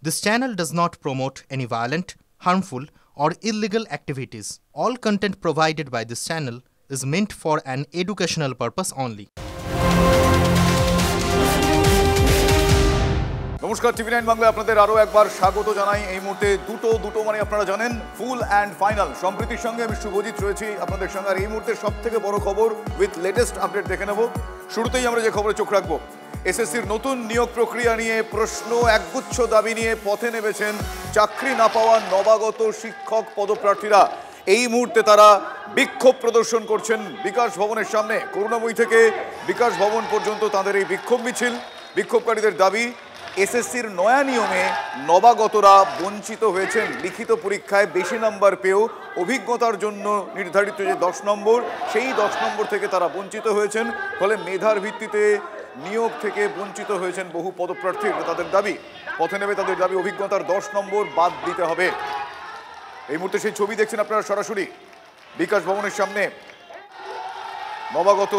This channel does not promote any violent, harmful, or illegal activities. All content provided by this channel is meant for an educational purpose only. নমস্কার, টিভি9 বাংলায় আপনাদের আরও একবার স্বাগত জানাই। এই মুহূর্তে দুটো মানে আপনারা জানেন ফুল অ্যান্ড ফাইনাল। সম্প্রীতির সঙ্গে আমি শুভজিৎ রয়েছি আপনাদের সঙ্গে। আর এই মুহূর্তে সবথেকে বড় খবর উইথ লেটেস্ট আপডেট দেখে নেব। শুরুতেই আমরা যে খবরে চোখ রাখবো, এসএসসির নতুন নিয়োগ প্রক্রিয়া নিয়ে প্রশ্ন, একগুচ্ছ দাবি নিয়ে পথে নেমেছেন চাকরি না পাওয়া নবাগত শিক্ষক পদপ্রার্থীরা। এই মুহূর্তে তারা বিক্ষোভ প্রদর্শন করছেন বিকাশ ভবনের সামনে। করুণাময়ী থেকে বিকাশ ভবন পর্যন্ত তাদের এই বিক্ষোভ মিছিল। বিক্ষোভকারীদের দাবি, এসএসসির নয়া নিয়মে নবাগতরা বঞ্চিত হয়েছেন। লিখিত পরীক্ষায় বেশি নাম্বার পেয়েও অভিজ্ঞতার জন্য নির্ধারিত যে 10 নম্বর, সেই 10 নম্বর থেকে তারা বঞ্চিত হয়েছেন। ফলে মেধার ভিত্তিতে নিয়োগ থেকে বঞ্চিত হয়েছেন বহু পদপ্রার্থী। তাদের দাবি, পথে নেমে তাদের দাবি অভিজ্ঞতার 10 নম্বর বাদ দিতে হবে। এই মুহূর্তে সেই ছবি দেখছেন আপনারা সরাসরি বিকাশ ভবনের সামনে। নবাগত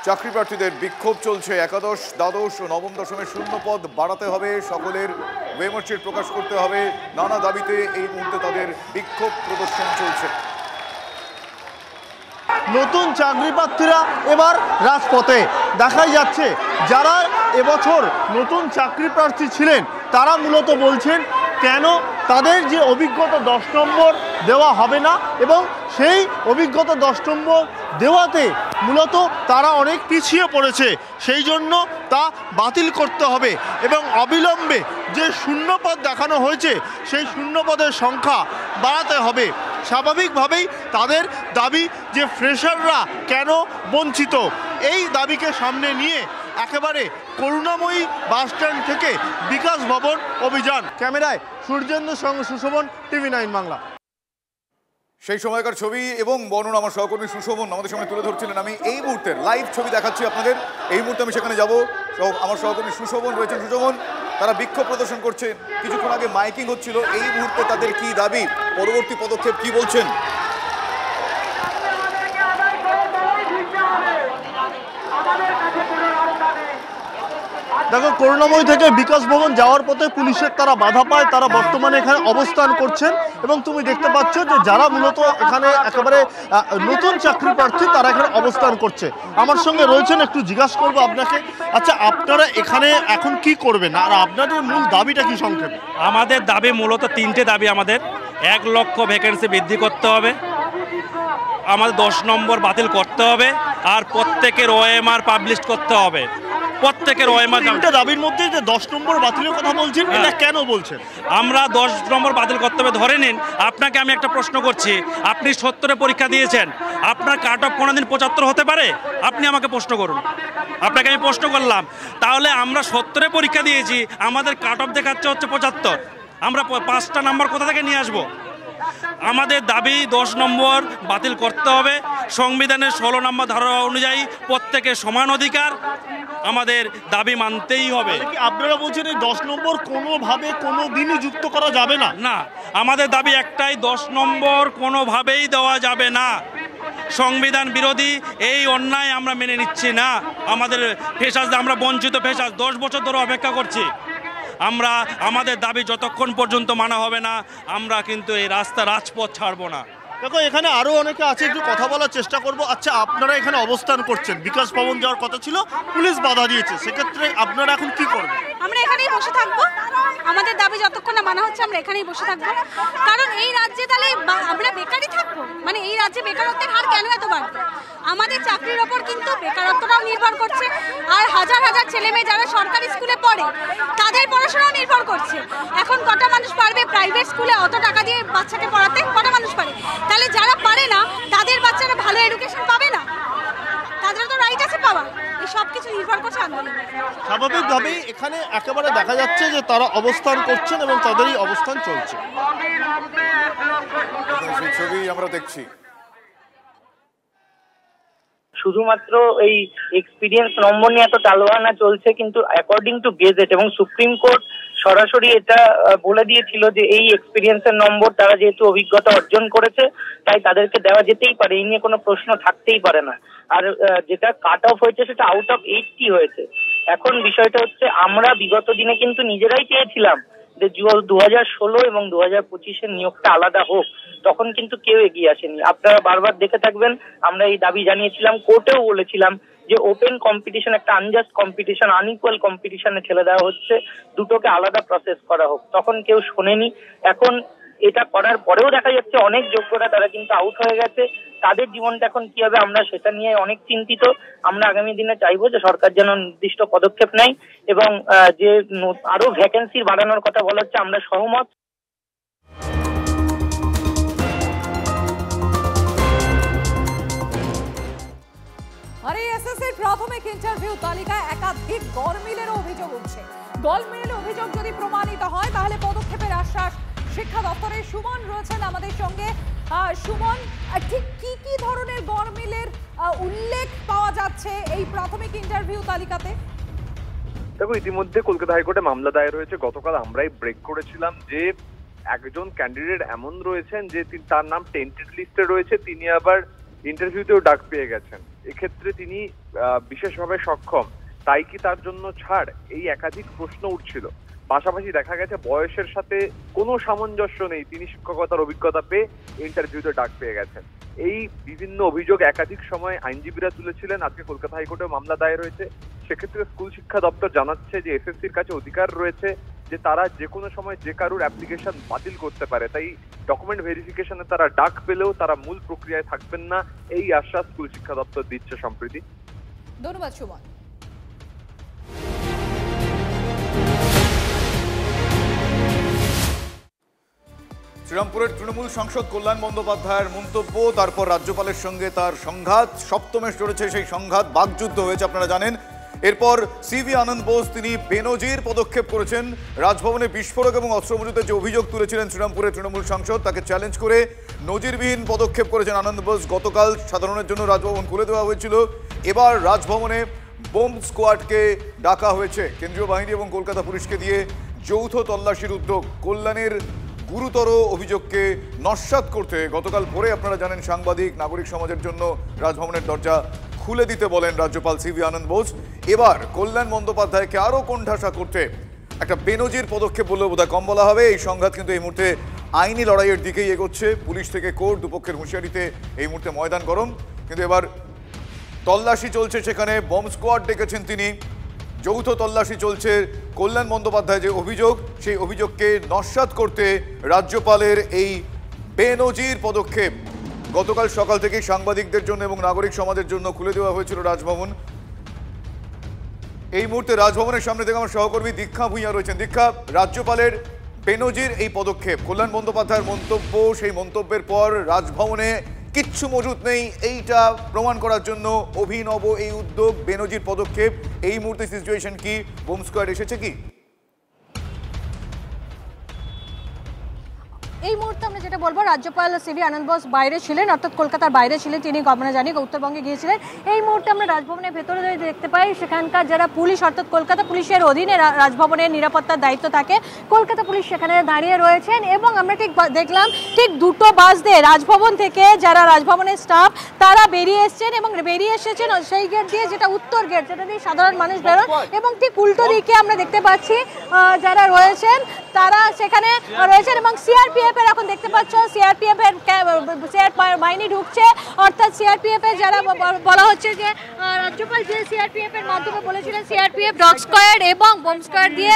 চাকরি প্রার্থীদের বিক্ষোভ চলছে। একাদশ, দ্বাদশ ও নবম দশমের শূন্য পদ বাড়াতে হবে, সকলের ওয়েমার্কশিট প্রকাশ করতে হবে, নানা দাবিতে এই মুহূর্তে তাদের বিক্ষোভ প্রদর্শন চলছে। নতুন চাকরি প্রার্থীরা এবার রাজপথে দেখাই যাচ্ছে। যারা এবছর নতুন চাকরি প্রার্থী ছিলেন তারা মূলত বলছেন কেন তাদের যে অভিজ্ঞতা 10 নম্বর দেওয়া হবে না, এবং সেই অভিজ্ঞতা 10 নম্বর দেওয়াতে মূলত তারা অনেক পিছিয়ে পড়েছে, সেই জন্য তা বাতিল করতে হবে এবং অবিলম্বে যে শূন্যপদ দেখানো হয়েছে সেই শূন্যপদের সংখ্যা বাড়াতে হবে। স্বাভাবিকভাবেই তাদের দাবি যে ফ্রেশাররা কেন বঞ্চিত, এই দাবিকে সামনে নিয়ে একেবারে করুণাময়ী বাসস্ট্যান্ড থেকে বিকাশ ভবন অভিযান। ক্যামেরায় সূর্যেন্দ্র সঙ্গে সুশোভন, টিভি9 বাংলা। সেই সময়কার ছবি এবং বর্ণনা আমার সহকর্মী সুশোভন আমাদের সামনে তুলে ধরছিলেন। আমি এই মুহূর্তের লাইভ ছবি দেখাচ্ছি আপনাদের। এই মুহূর্তে আমি সেখানে যাব। আমার সহকর্মী সুশোভন রয়েছেন। সুশোভন, তারা বিক্ষোভ প্রদর্শন করছে, কিছুক্ষণ আগে মাইকিং হচ্ছিল। এই মুহূর্তে তাদের কি দাবি, পরবর্তী পদক্ষেপ কি বলছেন? দেখো, করুণাময়ী থেকে বিকাশ ভবন যাওয়ার পথে পুলিশের তারা বাধা পায়। তারা বর্তমানে এখানে অবস্থান করছেন এবং তুমি দেখতে পাচ্ছ যে যারা মূলত এখানে একেবারে নতুন চাকরি প্রার্থী তারা এখানে অবস্থান করছে। আমার সঙ্গে রয়েছেন, একটু জিজ্ঞাসা করবো আপনাকে, আচ্ছা আপনারা এখানে এখন কি করবেন আর আপনাদের মূল দাবিটা কি সংক্ষেপে? আমাদের দাবি মূলত 3টে দাবি। আমাদের 1 লক্ষ ভ্যাকেন্সি বৃদ্ধি করতে হবে, আমাদের 10 নম্বর বাতিল করতে হবে, আর প্রত্যেকের ওএমআর পাবলিশ করতে হবে। প্রত্যেকের ওএমআর দাবির মধ্যে যে 10 নম্বর বাতিলের কথা বলছেন, এটা কেন বলছেন? আমরা 10 নম্বর বাতিল করতে হবে। ধরে নিন, আপনাকে আমি একটা প্রশ্ন করছি, আপনি 70-এ পরীক্ষা দিয়েছেন, আপনার কাট অফ কোনোদিন 75 হতে পারে? আপনি আমাকে প্রশ্ন করুন। আপনাকে আমি প্রশ্ন করলাম, তাহলে আমরা 70-এ পরীক্ষা দিয়েছি, আমাদের কাট অফ দেখাচ্ছে হচ্ছে 75, আমরা 5টা নাম্বার কোথা থেকে নিয়ে আসবো? আমাদের দাবি 10 নম্বর বাতিল করতে হবে। সংবিধানের 16 নম্বর ধারা অনুযায়ী প্রত্যেকের সমান অধিকার, আমাদের দাবি মানতেই হবে। আপনারা বলছেন এই 10 নম্বর কোনোভাবে কোনো দিনই যুক্ত করা যাবে না? না, আমাদের দাবি একটাই, 10 নম্বর কোনোভাবেই দেওয়া যাবে না। সংবিধান বিরোধী এই অন্যায় আমরা মেনে নিচ্ছি না। আমাদের ফ্রেশার্স, আমরা বঞ্চিত ফ্রেশার্স 10 বছর ধরে অপেক্ষা করছি। আমরা আমাদের দাবি যতক্ষণ পর্যন্ত মানা হবে না, আমরা কিন্তু এই রাজপথ ছাড়বো না। দেখো, এখানে আরো অনেকে আছে, একটু কথা বলার চেষ্টা করব। আচ্ছা, আপনারা এখানে অবস্থান করছেন, বিকাশ ভবন যাওয়ার কথা ছিল, পুলিশ বাধা দিয়েছে, সেক্ষেত্রে আপনারা এখন কি করবেন? আমরা এখানেই বসে থাকবো, আমাদের দাবি যতক্ষণ না মানা হচ্ছে আমরা এখানেই বসে থাকবো। কারণ এই রাজ্যে তাহলে আমরা বেকারই থাকবো, মানে এই রাজ্যে বেকারত্বের হার কেন এত বাড়বে? আমাদের চাকরির ওপর কিন্তু বেকারত্বটাও নির্ভর করছে, আর হাজার হাজার ছেলে মেয়ে যারা সরকারি স্কুলে পড়ে তাদের পড়াশোনাও নির্ভর করছে। এখন কটা মানুষ পারবে প্রাইভেট স্কুলে অত টাকা দিয়ে বাচ্চাকে পড়াতে? কটা মানুষ পারে? তাহলে যারা পারে না তাদের বাচ্চারা ভালো এডুকেশন পাবে না, তাদের তো রাইট আছে পাওয়া। এই সব কিছু নির্ভর করছে আন্দোলন। স্বাভাবিকভাবেই এখানে একেবারে দেখা যাচ্ছে যে তারা অবস্থান করছেন এবং তাদেরই অবস্থান চলছে। সেই ছবি আমরা দেখছি। শুধুমাত্র এই এক্সপিরিয়েন্স নম্বর নিয়ে এত টালবাহানা চলছে, কিন্তু অ্যাকর্ডিং টু গেজেট এবং সুপ্রিম কোর্ট সরাসরি এটা বলে দিয়েছিল যে এই এক্সপিরিয়েন্সের নম্বর তারা যেহেতু অভিজ্ঞতা অর্জন করেছে তাই তাদেরকে দেওয়া যেতেই পারে, এই নিয়ে কোনো প্রশ্ন থাকতেই পারে না। আর যেটা কাট অফ হয়েছে সেটা আউট অফ 80 হয়েছে। এখন বিষয়টা হচ্ছে, আমরা বিগত দিনে কিন্তু নিজেরাই চেয়েছিলাম যে 2016 এবং 2025-এর নিয়োগটা আলাদা হোক, তখন কিন্তু কেউ এগিয়ে আসেনি। আপনারা বারবার দেখে থাকবেন, আমরা এই দাবি জানিয়েছিলাম, কোর্টেও বলেছিলাম যে ওপেন কম্পিটিশন, একটা আনজাস্ট কম্পিটিশন, আনইকুয়াল কম্পিটিশনে ঠেলে দেওয়া হচ্ছে, দুটোকে আলাদা প্রসেস করা হোক। তখন কেউ শোনেনি। এখন এটা করার পরেও দেখা যাচ্ছে অনেক যোগ্যরা তারা কিন্তু আউট হয়ে গেছে। তাদের জীবনটা এখন কি হবে, আমরা সেটা নিয়ে অনেক চিন্তিত। আমরা আগামী দিনে চাইবো যে সরকার যেন নির্দিষ্ট পদক্ষেপ নেয় এবং যে আরো ভ্যাকেন্সি বাড়ানোর কথা বলা হচ্ছে, আমরা সহমত। আর এই এসএসসির প্রাথমিক ইন্টারভিউ তালিকায় একাধিক গরমিলের অভিযোগ উঠছে। গরমিলের অভিযোগ যদি প্রমাণিত হয় তাহলে পদক্ষেপের আশ্বাস শিক্ষা দপ্তরের। সুমন রয়েছেন আমাদের সঙ্গে। সুমন, ঠিক কি কি ধরনের গরমিলের উল্লেখ পাওয়া যাচ্ছে এই প্রাথমিক ইন্টারভিউ তালিকাতে? দেখো, ইতিমধ্যে কলকাতা হাইকোর্টে মামলা দায়ের হয়েছে। গতকাল আমরাই ব্রেক করেছিলাম যে একজন ক্যান্ডিডেট এমন রয়েছেন যে তার নাম টেন্টেড লিস্টে রয়েছে, তিনি আবার ইন্টারভিউতেও ডাক পেয়ে গেছেন। এক্ষেত্রে তিনি বিশেষভাবে সক্ষম, তাই কি তার জন্য ছাড়? এই একাধিক প্রশ্ন উঠছিল। পাশাপাশি দেখা গেছে বয়সের সাথে কোনো সামঞ্জস্য নেই, তিনি শিক্ষকতার অভিজ্ঞতা পেয়ে ইন্টারভিউতে ডাক পেয়ে গেছেন। এই বিভিন্ন অভিযোগ একাধিক সময় আইনজীবীরা তুলেছিলেন। আজকে কলকাতা হাইকোর্টে মামলা দায়ের হয়েছে। সেক্ষেত্রে স্কুল শিক্ষা দপ্তর জানাচ্ছে যে এসএসসির কাছে অধিকার রয়েছে যে তারা যে কোনো সময় যে কারুর অ্যাপ্লিকেশন বাতিল করতে পারে। তাই ডকুমেন্ট ভেরিফিকেশনে তারা ডাক পেলেও তারা মূল প্রক্রিয়ায় থাকবেন না, এই আশ্বাস স্কুল শিক্ষা দপ্তর দিচ্ছে সম্প্রতি। ধন্যবাদ সুমন। শ্রীরামপুরের তৃণমূল সাংসদ কল্যাণ বন্দ্যোপাধ্যায়ের মন্তব্য, তারপর রাজ্যপালের সঙ্গে তার সংঘাত, সপ্তমেশ চলেছে সেই সংঘাত, বাকযুদ্ধ হয়েছে আপনারা জানেন। এরপর সিভি আনন্দ বোস তিনি বেনজির পদক্ষেপ করেছেন। রাজভবনে বিস্ফোরক এবং অস্ত্র মজুদের যে অভিযোগ তুলেছিলেন শ্রীরামপুরের তৃণমূল সাংসদ, তাকে চ্যালেঞ্জ করে নজিরবিহীন পদক্ষেপ করেছেন আনন্দ বোস। গতকাল সাধারণের জন্য রাজভবন খুলে দেওয়া হয়েছিল। এবার রাজভবনে বোম্ব স্কোয়াডকে ডাকা হয়েছে। কেন্দ্রীয় বাহিনী এবং কলকাতা পুলিশকে দিয়ে যৌথ তল্লাশির উদ্যোগ। কল্যাণের গুরুতর অভিযোগকে নস্যাৎ করতে গতকাল ভোরে আপনারা জানেন সাংবাদিক নাগরিক সমাজের জন্য রাজভবনের দরজা খুলে দিতে বলেন রাজ্যপাল সিভি আনন্দ বোস। এবার কল্যাণ বন্দ্যোপাধ্যায়কে আরও কোণঠাসা করতে একটা বেনজির পদক্ষেপ বললেও বোধহয় কম বলা হবে। এই সংঘাত কিন্তু এই মুহূর্তে আইনি লড়াইয়ের দিকেই এগোচ্ছে। পুলিশ থেকে কোর্ট, দুপক্ষের হুঁশিয়ারিতে এই মুহূর্তে ময়দান গরম। কিন্তু এবার তল্লাশি চলছে, সেখানে বম্ব স্কোয়াড ডেকেছেন তিনি। যৌথ তল্লাশি চলছে। কল্যাণ বন্দ্যোপাধ্যায় যে অভিযোগ, সেই অভিযোগকে নস্যাৎ করতে রাজ্যপালের এই বেনজির পদক্ষেপ। গতকাল সকাল থেকেই সাংবাদিকদের জন্য এবং নাগরিক সমাজের জন্য খুলে দেওয়া হয়েছিল রাজভবন। এই মুহূর্তে রাজভবনের সামনে থেকে আমার সহকর্মী দীক্ষা ভূঁইয়া রয়েছেন। দীক্ষা, রাজ্যপালের বেনজির এই পদক্ষেপ, কল্যাণ বন্দ্যোপাধ্যায়ের মন্তব্য, সেই মন্তব্যের পর রাজভবনে কিচ্ছু মজুত নেই, এইটা প্রমাণ করার জন্য অভিনব এই উদ্যোগ, বেনজির পদক্ষেপ। এই মুহূর্তে সিচুয়েশন কি? বোম স্কোয়াড এসেছে কি? এই মুহূর্তে আমরা যেটা বলবো, রাজ্যপাল সিভি আনন্দ বোস বাইরে ছিলেন, অর্থাৎ কলকাতার বাইরে ছিলেন তিনি। আমরা জানি উত্তরবঙ্গে গিয়েছিলেন। এই মুহূর্তে আমরা রাজভবনের ভেতরে দেখতে পাই সেখানকার যারা পুলিশ, অর্থাৎ কলকাতা পুলিশের অধীনে রাজভবনের নিরাপত্তার দায়িত্ব থাকে, কলকাতা পুলিশ সেখানে দাঁড়িয়ে রয়েছেন। এবং আমরা ঠিক দেখলাম ঠিক 2টো বাজতে রাজভবন থেকে যারা রাজভবনের স্টাফ তারা বেরিয়ে এসছেন এবং বেরিয়ে এসেছেন সেই গেট দিয়ে, যেটা উত্তর গেট, যেটা দিয়ে সাধারণ মানুষ বেরোন। এবং ঠিক উল্টো দিকে আমরা দেখতে পাচ্ছি যারা রয়েছেন তারা সেখানে রয়েছেন। এবং সিআরপিএফ এর এখন দেখতে পাচ্ছ সিআরপিএফ এর বাহিনী ঢুকছে, অর্থাৎ সিআরপিএফ এর যারা বলা হচ্ছে যে রাজ্যপাল যে সিআরপিএফ এর মাধ্যমে বলেছিলেন সিআরপিএফ ডগ স্কোয়াড এবং বোম স্কোয়াড দিয়ে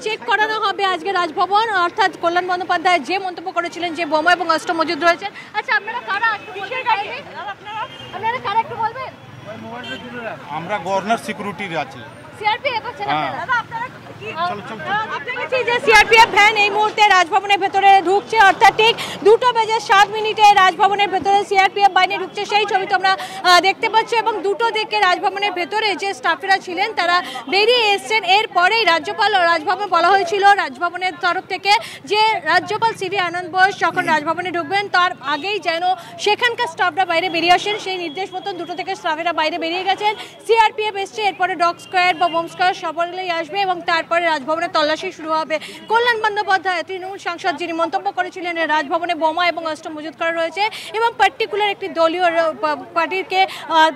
চেক করানো হবে আজকে রাজভবন। অর্থাৎ কল্যাণ বন্দ্যোপাধ্যায় যে মন্তব্য করেছিলেন যে বোমা এবং অস্ত্র মজুদ রয়েছে। আচ্ছা, আপনারা কারা একটু বলবেন? আমরা গভর্নর সিকিউরিটির আছি। সিআরপিএফ আছেন আপনারা? সিআরপিএফ ভ্যান এই মুহূর্তে রাজভবনের ভেতরে ঢুকছে, অর্থাৎ ঠিক 2:07 রাজভবনের ভেতরে সিআরপিএফ বাহিনী ঢুকছে, সেই ছবি তোমরা দেখতে পাচ্ছ। এবং 2টো দিকে রাজভবনের ভেতরে যে স্টাফেরা ছিলেন তারা বেরিয়ে এসছেন। এরপরেই রাজভবন বলা হয়েছিল রাজভবনের তরফ থেকে যে রাজ্যপাল সিভি আনন্দ বোস যখন রাজভবনে ঢুকবেন তার আগেই যেন সেখানকার স্টাফরা বাইরে বেরিয়ে আসেন, সেই নির্দেশ মতন 2টো থেকে স্টাফেরা বাইরে বেরিয়ে গেছেন। সিআরপিএফ এসছে, এরপরে ডগ স্কোয়াড বা বা বোম স্কোয়ার সকলেই আসবে এবং তারপরে রাজভবনে তল্লাশি শুরু হবে। কল্যাণ বন্দ্যোপাধ্যায় তৃণমূল সাংসদ যিনি মন্তব্য করেছিলেন রাজভবনে বোমা এবং অস্ত্র মজুত করা রয়েছে এবং পার্টিকুলার একটি দলীয় পার্টিকে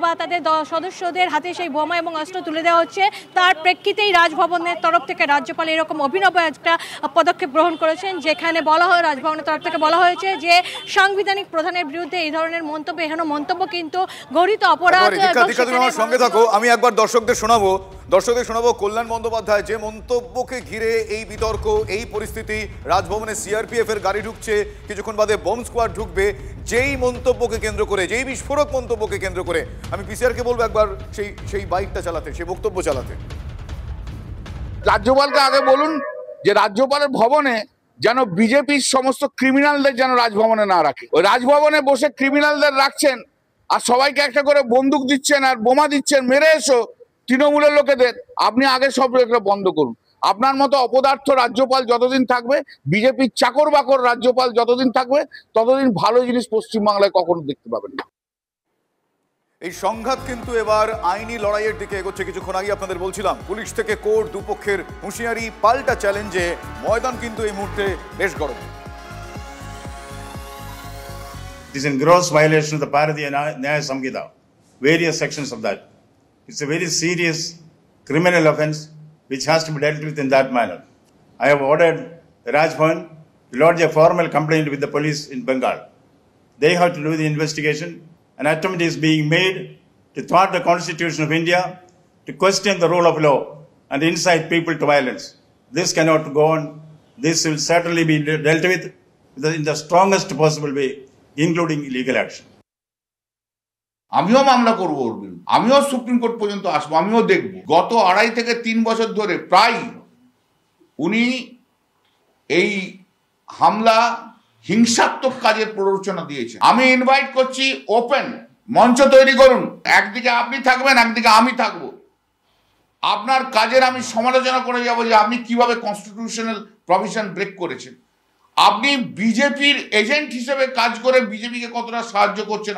বা তাদের সদস্যদের হাতে সেই বোমা এবং অস্ত্র তুলে দেওয়া হচ্ছে, তার প্রেক্ষিতেই রাজভবনের তরফ থেকে রাজ্যপাল এরকম অভিনব একটা পদক্ষেপ গ্রহণ করেছেন, যেখানে বলা হয় রাজভবনের তরফ থেকে বলা হয়েছে যে সাংবিধানিক প্রধানের বিরুদ্ধে এই ধরনের মন্তব্য এখনো মন্তব্য কিন্তু গঠিত অপরাধ। সঙ্গে থাকো, আমি একবার দর্শকদের শোনাবো কল্যাণ বন্দ্যোপাধ্যায় যে মন্তব্যকে ঘিরে এই বিতর্ক, এই পরিস্থিতি, রাজভবনে সিআরপিএফ এর গাড়ি ঢুকছে, কিছুক্ষণ বাদে বোম স্কোয়াড ঢুকবে, যেই মন্তব্যকে কেন্দ্র করে, যেই বিস্ফোরক মন্তব্যকে কেন্দ্র করে আমি পিসিআরকে বলবো একবার সেই বাইকটা চালাতে, সেই বক্তব্য চালাতে। রাজ্যপালকে আগে বলুন যে রাজ্যপালের ভবনে যেন বিজেপির সমস্ত ক্রিমিনালদের যেন রাজভবনে না রাখে। ওই রাজভবনে বসে ক্রিমিনালদের রাখছেন আর সবাইকে একটা করে বন্দুক দিচ্ছেন আর বোমা দিচ্ছেন, মেরে এসো তৃণমূলের লোকেদের। আপনি আগে সব এগুলো বন্ধ করুন। আপনার মতো অপদার্থ রাজ্যপাল যতদিন থাকবে, বিজেপির চাকর বাকর রাজ্যপাল যতদিন থাকবে, ততদিন ভালো জিনিস পশ্চিমবাংলায় কখনো দেখতে পাবেন না। এই সংঘাত কিন্তু এবার আইনি লড়াইয়ের দিকে এগোচ্ছে। কিছুক্ষণ আগে আপনাদের বলছিলাম পুলিশ থেকে কোর্ট, দুপক্ষের হুঁশিয়ারি, পাল্টা চ্যালেঞ্জে ময়দান কিন্তু এই মুহূর্তে বেশ গরম। It is in gross violation of the Bharatiya Nyaya Samhita, various sections of that. It's a very serious criminal offence which has to be dealt with in that manner. I have ordered the Raj Bhavan to lodge a formal complaint with the police in Bengal. They have to do the investigation. An attempt is being made to thwart the Constitution of India, to question the rule of law and incite people to violence. This cannot go on. This will certainly be dealt with in the strongest possible way, including legal action. আমিও মামলা করব ওর বিরুদ্ধে, আমিও supreme court পর্যন্ত আসবো, আমিও দেখব। গত 2.5 থেকে 3 বছর ধরে প্রায় উনি এই হামলা হিংসাত্মক কাজের প্ররোচনা দিয়েছেন। আমি ইনভাইট করছি, ওপেন মঞ্চ তৈরি করুন, একদিকে আপনি থাকবেন, একদিকে আমি থাকবো। আপনার কাজের আমি সমালোচনা করে যাব যে আপনি কিভাবে কনস্টিটিউশনাল প্রভিশন ব্রেক করেছেন, আপনি বিজেপির এজেন্ট হিসেবে কাজ করে বিজেপিকে কতটা সাহায্য করছেন,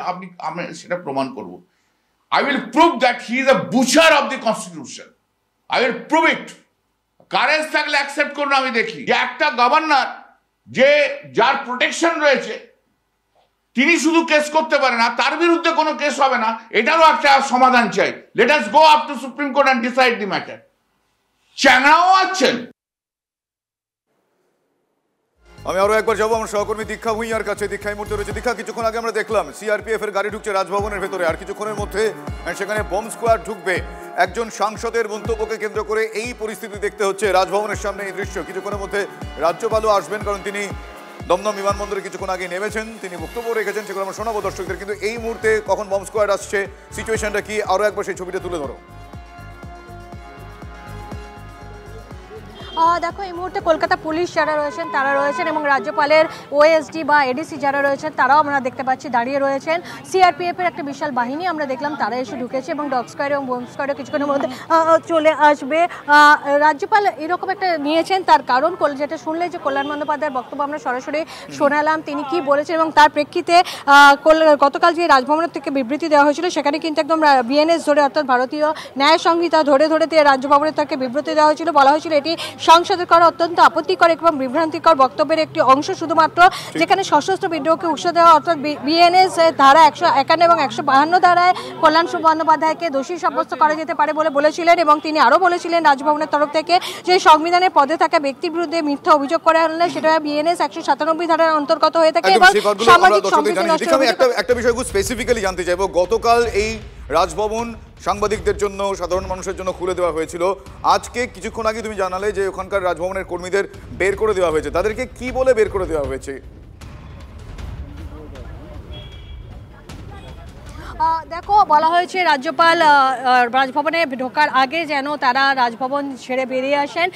আমি সেটা প্রমাণ করব। I will prove that he is a Butcher of the constitution. I will prove it. Courage থাকলে অ্যাকসেপ্ট করুন। আমি দেখি যে একটা গভর্নর যে যার প্রোটেকশন রয়েছে তিনি শুধু কেস করতে পারে না, তার বিরুদ্ধে কোনো কেস হবে না, এটারও একটা সমাধান চাই। Let us go up to supreme court and decide the matter. চ্যাংড়াও আছেন। আমি আরো একবার যাবো আমার সহকর্মী দীক্ষা ভুঁইয়ার কাছে। দীক্ষা এই মুহূর্তে রয়েছে। দীক্ষা, কিছুক্ষণ আগে আমরা দেখলাম সিআরপিএফ এর গাড়ি ঢুকছে রাজভবনের ভেতরে, আর কিছুক্ষণের মধ্যে সেখানে বোম স্কোয়াড ঢুকবে। একজন সাংসদের মন্তব্যকে কেন্দ্র করে এই পরিস্থিতি দেখতে হচ্ছে রাজভবনের সামনে। এই দৃশ্য, কিছুক্ষণের মধ্যে রাজ্যপালও আসবেন, কারণ তিনি দমদম বিমানবন্দরে কিছুক্ষণ আগে নেমেছেন, তিনি বক্তব্য রেখেছেন, সেগুলো আমরা শোনাবো দর্শকদের। কিন্তু এই মুহূর্তে কখন বোম স্কোয়াড আসছে, সিচুয়েশনটা কি, আরো একবার সেই ছবিটা তুলে ধরো। দেখো এই মুহূর্তে কলকাতা পুলিশ যারা রয়েছেন তারা রয়েছেন এবং রাজ্যপালের ওএসডি বা এডিসি যারা রয়েছেন তারাও আমরা দেখতে পাচ্ছি দাঁড়িয়ে রয়েছেন। সিআরপিএফ এর একটা বিশাল বাহিনী আমরা দেখলাম তারা এসে ঢুকেছে এবং ডগ স্কোয়াড এবং বোম স্কোয়াডও কিছুক্ষণের মধ্যে চলে আসবে। রাজ্যপাল এরকম একটা নিয়েছেন, তার কারণ যেটা শুনলে যে কল্যাণ বন্দ্যোপাধ্যায়ের বক্তব্য আমরা সরাসরি শোনালাম, তিনি কি বলেছেন এবং তার প্রেক্ষিতে গতকাল যে রাজভবনের থেকে বিবৃতি দেওয়া হয়েছিল সেখানে কিন্তু একদম বিএনএস ধরে অর্থাৎ ভারতীয় ন্যায় সংহিতা ধরে রাজ্যভবনের থেকে বিবৃতি দেওয়া হয়েছিল। বলা হয়েছিল এটি সংসদের করা অত্যন্ত আপত্তিকর এবং বিভ্রান্তিকর বক্তব্যের একটি অংশ, শুধুমাত্র যেখানে সশস্ত্র বিদ্রোহকে উৎসাহ দেওয়া অর্থাৎ বিএনএস ধারা 151 এবং 152 ধারায় কল্যাণ বন্দ্যোপাধ্যায়কে দোষী সাব্যস্ত করা যেতে পারে বলে বলেছিলেন। এবং তিনি আরও বলেছিলেন রাজভবনের তরফ থেকে যে সংবিধানের পদে থাকা ব্যক্তির বিরুদ্ধে মিথ্যা অভিযোগ করা হলে সেটা বিএনএস 197 ধারার অন্তর্গত হয়ে থাকে এবং সামাজিক সম্প্রীতি নষ্ট। একটা বিষয় খুব স্পেসিফিক্যালি জানতে চাইবো, গতকাল এই রাজভবন সাংবাদিকদের জন্য, সাধারণ মানুষের জন্য খুলে দেওয়া হয়েছিল, আজকে কিছুক্ষণ আগে তুমি জানালে যে ওখানকার রাজভবনের কর্মীদের বের করে দেওয়া হয়েছে, তাদেরকে কি বলে বের করে দেওয়া হয়েছে? দেখো বলা হয়েছে রাজ্যপাল রাজভবনে ঢোকার আগে যেন তারা রাজভবন ছেড়ে বেরিয়ে আসেন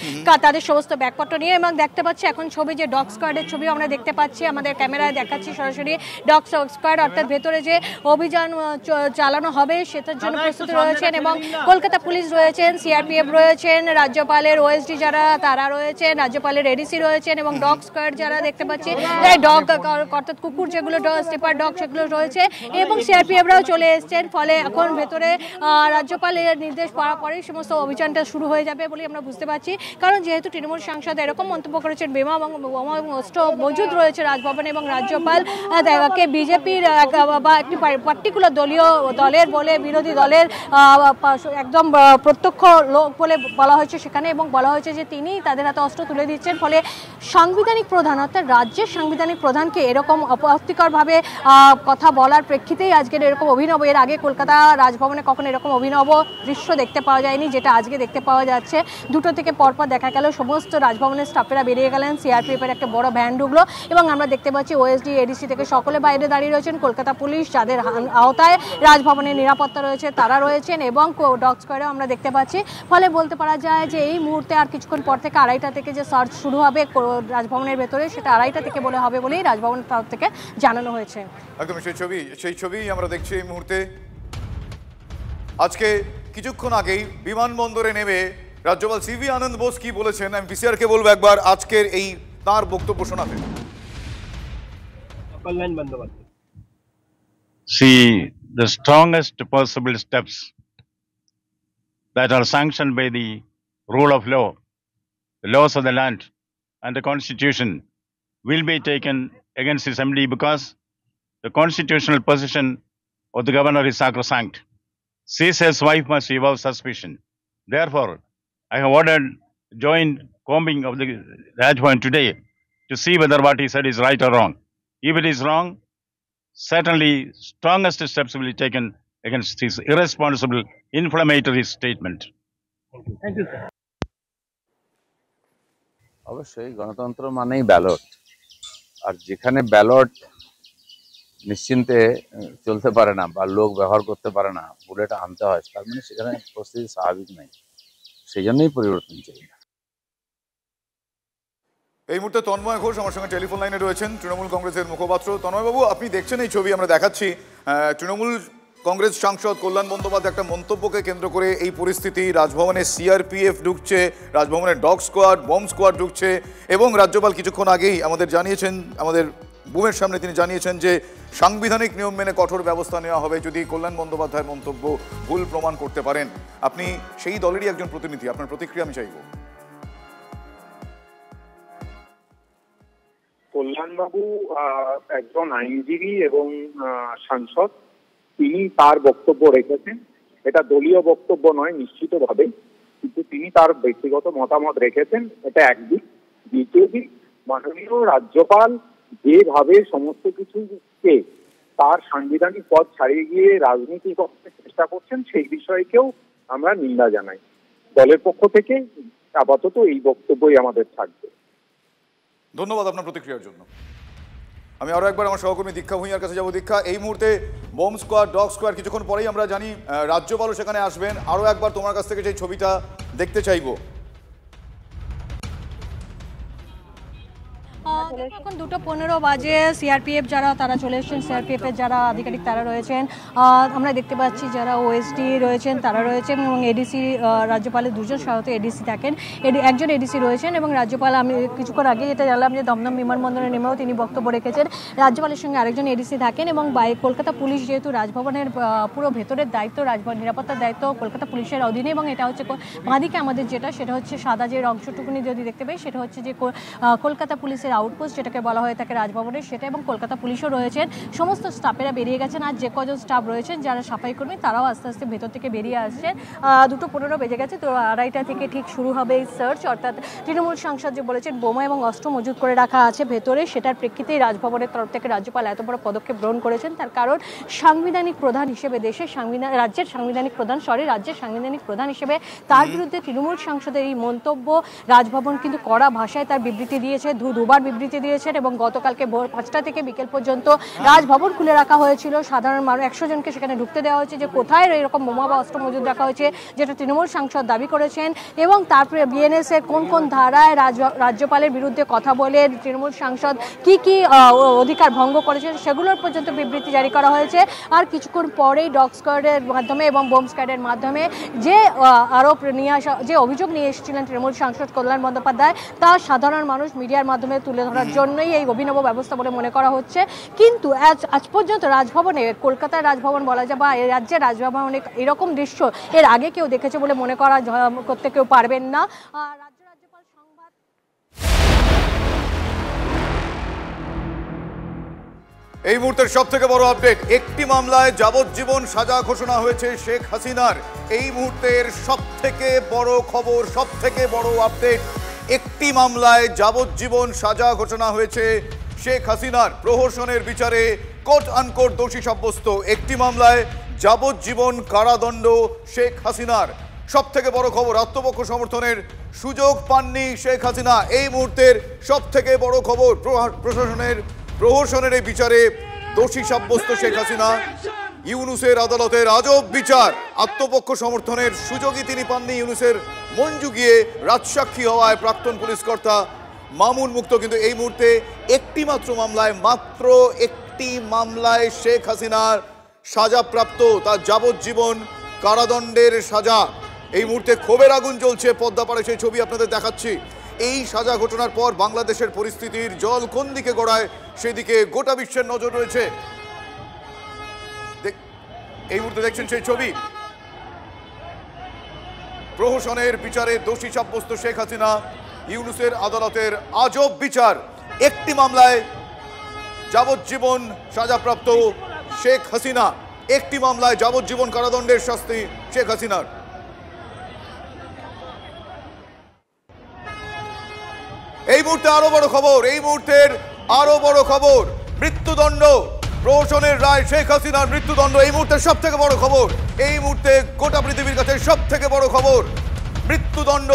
তাদের সমস্ত ব্যাগপত্র নিয়ে। এবং দেখতে পাচ্ছি এখন ছবি যে ডগ স্কোয়াডের ছবি আমরা দেখতে পাচ্ছি, আমাদের ক্যামেরায় দেখাচ্ছি সরাসরি। ডগ স্কোয়াড অর্থাৎ ভেতরে যে অভিযান চালানো হবে সেটার জন্য প্রস্তুতি রয়েছেন এবং কলকাতা পুলিশ রয়েছেন, সিআরপিএফ রয়েছেন, রাজ্যপালের ওএসডি যারা তারা রয়েছেন, রাজ্যপালের এডিসি রয়েছেন এবং ডগ স্কোয়াড যারা দেখতে পাচ্ছি ডগ অর্থাৎ কুকুর যেগুলো স্লিপার ডগ সেগুলো রয়েছে এবং সিআরপিএফরাও চলে এসছেন, ফলে এখন ভেতরে রাজ্যপালের নির্দেশ পাওয়ার পরেই সমস্ত অভিযানটা শুরু হয়ে যাবে বলে আমরা বুঝতে পারছি। কারণ যেহেতু তৃণমূল সাংসদ এরকম মন্তব্য করেছেন, বোমা এবং অস্ত্র মজুদ রয়েছে রাজভবনে এবং রাজ্যপাল কে বিজেপির বা একটি পার্টিকুলার দলের বলে বিরোধী দলের একদম প্রত্যক্ষ লোক বলে বলা হয়েছে সেখানে, এবং বলা হয়েছে যে তিনি তাদের হাতে অস্ত্র তুলে দিচ্ছেন। ফলে সাংবিধানিক প্রধান অর্থাৎ রাজ্যের সাংবিধানিক প্রধানকে এরকম অপ্রীতিকরভাবে কথা বলার প্রেক্ষিতেই আজকের এরকম অভিনব, এর আগে কলকাতা রাজভবনে কখনো এরকম অভিনব দৃশ্য দেখতে পাওয়া যায়নি যেটা আজকে দেখতে পাওয়া যাচ্ছে। 2টো থেকে পরপর দেখা গেল সমস্ত রাজভবনের স্টাফেরা বেরিয়ে গেলেন, সিআরপিএফের একটা বড় ভ্যান ঢুকলো এবং আমরা দেখতে পাচ্ছি ওএসডি এডিসি থেকে সকলে বাইরে দাঁড়িয়ে রয়েছেন। কলকাতা পুলিশ যাদের আওতায় রাজভবনের নিরাপত্তা রয়েছে তারা রয়েছেন এবং ডগ স্কোয়ারেও আমরা দেখতে পাচ্ছি। ফলে বলতে পারা যায় যে এই মুহূর্তে আর কিছুক্ষণ পর থেকে 2:30 থেকে যে সার্চ শুরু হবে রাজভবনের ভেতরে, সেটা 2:30 থেকে বলে হবে বলেই রাজভবনের তরফ থেকে জানানো হয়েছে। একদম সেই ছবি আমরা দেখছি এই মুহূর্তে। আজকে কিছুক্ষণ আগেই বিমানবন্দরে নেমে রাজ্যপাল সিভি আনন্দ বোস কি বলেছেন, আমি পিসিআর কে বলবো একবার আজকের এই তার বক্তব্য শোনাতে। See, the strongest possible steps that are sanctioned by the rule of law, the laws of the land and the constitution will be taken against his MD, because the constitutional position of the governor is sacrosanct. Caesar's wife must evoke suspicion. Therefore, I have ordered joint combing of the Rajbhavan today to see whether what he said is right or wrong. If it is wrong, certainly strongest steps will be taken against his irresponsible, inflammatory statement. Thank you, sir. অবশ্যই গণতন্ত্র মানেই ballot, আর যেখানে ballot নিশ্চিন্তে চলতে পারে না বা লোক ব্যবহার করতে পারে না, বুলেট আনতে হয়, তার মানে সেখানে পরিস্থিতি স্বাভাবিক নেই, সেই জন্যই পরিবর্তন চাই। এই মুহূর্তে তন্ময় ঘোষ আমার সঙ্গে টেলিফোন লাইনে রয়েছেন, তৃণমূল কংগ্রেসের মুখপাত্র। তন্ময়বাবু, আপনি দেখছেন এই ছবি আমরা দেখাচ্ছি, তৃণমূল কংগ্রেস সাংসদ কল্যাণ বন্দ্যোপাধ্যায় একটা মন্তব্যকে কেন্দ্র করে এই পরিস্থিতি। রাজভবনে সিআরপিএফ ঢুকছে, রাজভবনে ডগ স্কোয়াড, বম স্কোয়াড ঢুকছে, এবং রাজ্যপাল কিছুক্ষণ আগেই আমাদের জানিয়েছেন, আমাদের বুমের সামনে তিনি জানিয়েছেন যে সাংবিধানিক নিয়ম মেনে কঠোর ব্যবস্থা নেওয়া হবে যদি কল্যাণ বন্দ্যোপাধ্যায়ের মন্তব্য ভুল প্রমাণ করতে পারেন। আপনি সেই দলেরই একজন প্রতিনিধি, আপনার প্রতিক্রিয়া আমি চাইব। কল্যাণবাবু একজন আইনজীবী এবং সাংসদ, তিনি তার বক্তব্য রেখেছেন, এটা দলীয় বক্তব্য নয় নিশ্চিতভাবে, কিন্তু তিনি তার ব্যক্তিগত মতামত রেখেছেন, এটা একদিক। দ্বিতীয় দিক, মাননীয় রাজ্যপাল যেভাবে সমস্ত কিছুকে তার সাংবিধানিক পদ ছাড়িয়ে গিয়ে রাজনীতি করতে চেষ্টা করছেন, সেই বিষয়কেও আমরা নিন্দা জানাই। দলের পক্ষ থেকে আপাতত এই বক্তব্যই আমাদের থাকবে। ধন্যবাদ আপনার প্রতিক্রিয়ার জন্য। আমি আরও একবার আমার সহকর্মী দীক্ষা ভূঁইয়ার কাছে যাবো। দীক্ষা, এই মুহূর্তে বোম স্কোয়াড, ডগ স্কোয়াড, কিছুক্ষণ পরেই আমরা জানি রাজ্যপালও সেখানে আসবেন। আরও একবার তোমার কাছ থেকে সেই ছবিটা দেখতে চাইবো। এখন 2:15 বাজে, সিআরপিএফ যারা তারা চলে এসেছেন, সিআরপিএফের যারা আধিকারিক তারা রয়েছেন, আমরা দেখতে পাচ্ছি যারা ওএসডি রয়েছেন তারা রয়েছেন, এবং এডিসি, রাজ্যপালের 2জন সহায়তা এডিসি থাকেন, একজন এডিসি রয়েছেন, এবং রাজ্যপাল, আমি কিছুক্ষণ আগে এটা জানলাম যে দমদম বিমানবন্দরে নেমেও তিনি বক্তব্য রেখেছেন। রাজ্যপালের সঙ্গে আরেকজন এডিসি থাকেন, এবং কলকাতা পুলিশ যেহেতু রাজভবনের পুরো ভেতরের দায়িত্ব, রাজভবন নিরাপত্তার দায়িত্ব কলকাতা পুলিশের অধীনে, এবং এটা হচ্ছে বাঁদিকে আমাদের সেটা হচ্ছে সাদা যে অংশটুকুনি যদি দেখতে পাই, সেটা হচ্ছে যে কলকাতা পুলিশের আউটপোস্ট যেটাকে বলা হয়ে থাকে রাজভবনের, সেটা, এবং কলকাতা পুলিশও রয়েছেন। সমস্ত স্টাফেরা বেরিয়ে গেছেন, আর যে কজন স্টাফ রয়েছেন যারা সাফাই কর্মী তারাও আস্তে আস্তে ভেতর থেকে বেরিয়ে আসছেন। 2:15 বেজে গেছে, তো 2:30 থেকে ঠিক শুরু হবে এই সার্চ। অর্থাৎ তৃণমূল সাংসদ যে বলেছেন বোমা এবং অস্ত্র মজুত করে রাখা আছে ভেতরে, সেটার প্রেক্ষিতেই রাজভবনের তরফ থেকে রাজ্যপাল এত বড় পদক্ষেপ গ্রহণ করেছেন। তার কারণ সাংবিধানিক প্রধান হিসেবে রাজ্যের সাংবিধানিক প্রধান হিসেবে তার বিরুদ্ধে তৃণমূল সাংসদের এই মন্তব্য, রাজভবন কিন্তু কড়া ভাষায় তার বিবৃতি দিয়েছে, দুবার বিবৃতি দিয়েছেন, এবং গতকালকে ভোর 5টা থেকে বিকেল পর্যন্ত রাজভবন খুলে রাখা হয়েছিল। সাধারণ মানুষ 100 জনকে সেখানে ঢুকতে দেওয়া হয়েছে, যে কোথায় এরকম বোমা বা অস্ত্র মজুদ রাখা হয়েছে, যেটা তৃণমূল সাংসদ দাবি করেছেন। এবং তারপরে বিএনএস এর কোন কোন ধারায় রাজ্যপালের বিরুদ্ধে কথা বলে তৃণমূল সাংসদ কি কি অধিকার ভঙ্গ করেছেন, সেগুলোর পর্যন্ত বিবৃতি জারি করা হয়েছে। আর কিছুক্ষণ পরেই ডগ স্কোয়াডের মাধ্যমে এবং বোম স্কোয়াডের মাধ্যমে যে আরোপ নিয়ে আসা, যে অভিযোগ নিয়ে এসেছিলেন তৃণমূল সাংসদ কল্যাণ বন্দ্যোপাধ্যায়, তা সাধারণ মানুষ মিডিয়ার মাধ্যমে তুলে ধরার করার জন্যই এই অভিনব ব্যবস্থা বলে মনে করা হচ্ছে। কিন্তু আজ পর্যন্ত রাজভবনে, কলকাতার রাজভবন বলা যায় বা এই রাজ্যের রাজভবনে এরকম দৃশ্য এর আগে কেউ দেখেছে বলে মনে করতে কেউ পারবেন না। এই মুহূর্তের সব থেকে বড় আপডেট, একটি মামলায় যাবজ্জীবন সাজা ঘোষণা হয়েছে শেখ হাসিনার। এই মুহূর্তের সব থেকে বড় খবর, সব থেকে বড় আপডেট, একটি মামলায় যাবজ্জীবন সাজা ঘোষণা হয়েছে শেখ হাসিনার। প্রহসনের বিচারে কোট আনকোট দোষী সাব্যস্ত। একটি মামলায় যাবজ্জীবন কারাদণ্ড শেখ হাসিনার। সব থেকে বড় খবর, আত্মপক্ষ সমর্থনের সুযোগ পাননি শেখ হাসিনা। এই মুহূর্তের সব থেকে বড় খবর, প্রহসনের এই বিচারে দোষী সাব্যস্ত শেখ হাসিনা। ইউনুসের আদালতের আজব বিচার, আত্মপক্ষ সমর্থনের সুযোগই তিনি পাননি। ইউনুসের মন জুগিয়ে রাজসাক্ষী হওয়ায় প্রাক্তন পুলিশ কর্তা মামুন মুক্ত। কিন্তু এই মুহূর্তে একটি মাত্র মামলায়, মাত্র একটি মামলায় শেখ হাসিনার সাজাপ্রাপ্ত, তার যাবজ্জীবন কারাদণ্ডের সাজা। এই মুহূর্তে ক্ষোভের আগুন জ্বলছে পদ্মাপাড়ে, সেই ছবি আপনাদের দেখাচ্ছি। এই সাজা ঘটনার পর বাংলাদেশের পরিস্থিতির জল কোন দিকে গড়ায় সেদিকে গোটা বিশ্বের নজর রয়েছে। এই মুহূর্তে দেখছেন সেই ছবি। প্রহসনের বিচারে দোষী সাব্যস্ত শেখ হাসিনা। ইউনুসের আদালতের আজব বিচার, একটি মামলায় যাবজ্জীবন সাজাপ্রাপ্ত শেখ হাসিনা। একটি মামলায় যাবজ্জীবন কারাদণ্ডের শাস্তি শেখ হাসিনার। এই মুহূর্তে আরো বড় খবর, এই মুহূর্তের আরো বড় খবর, মৃত্যুদণ্ড। প্রহসনের রায়, শেখ হাসিনার মৃত্যুদণ্ড। এই মুহূর্তে সব থেকে বড় খবর, এই মুহূর্তে গোটা পৃথিবীর কাছে সব থেকে বড় খবর, মৃত্যুদণ্ড।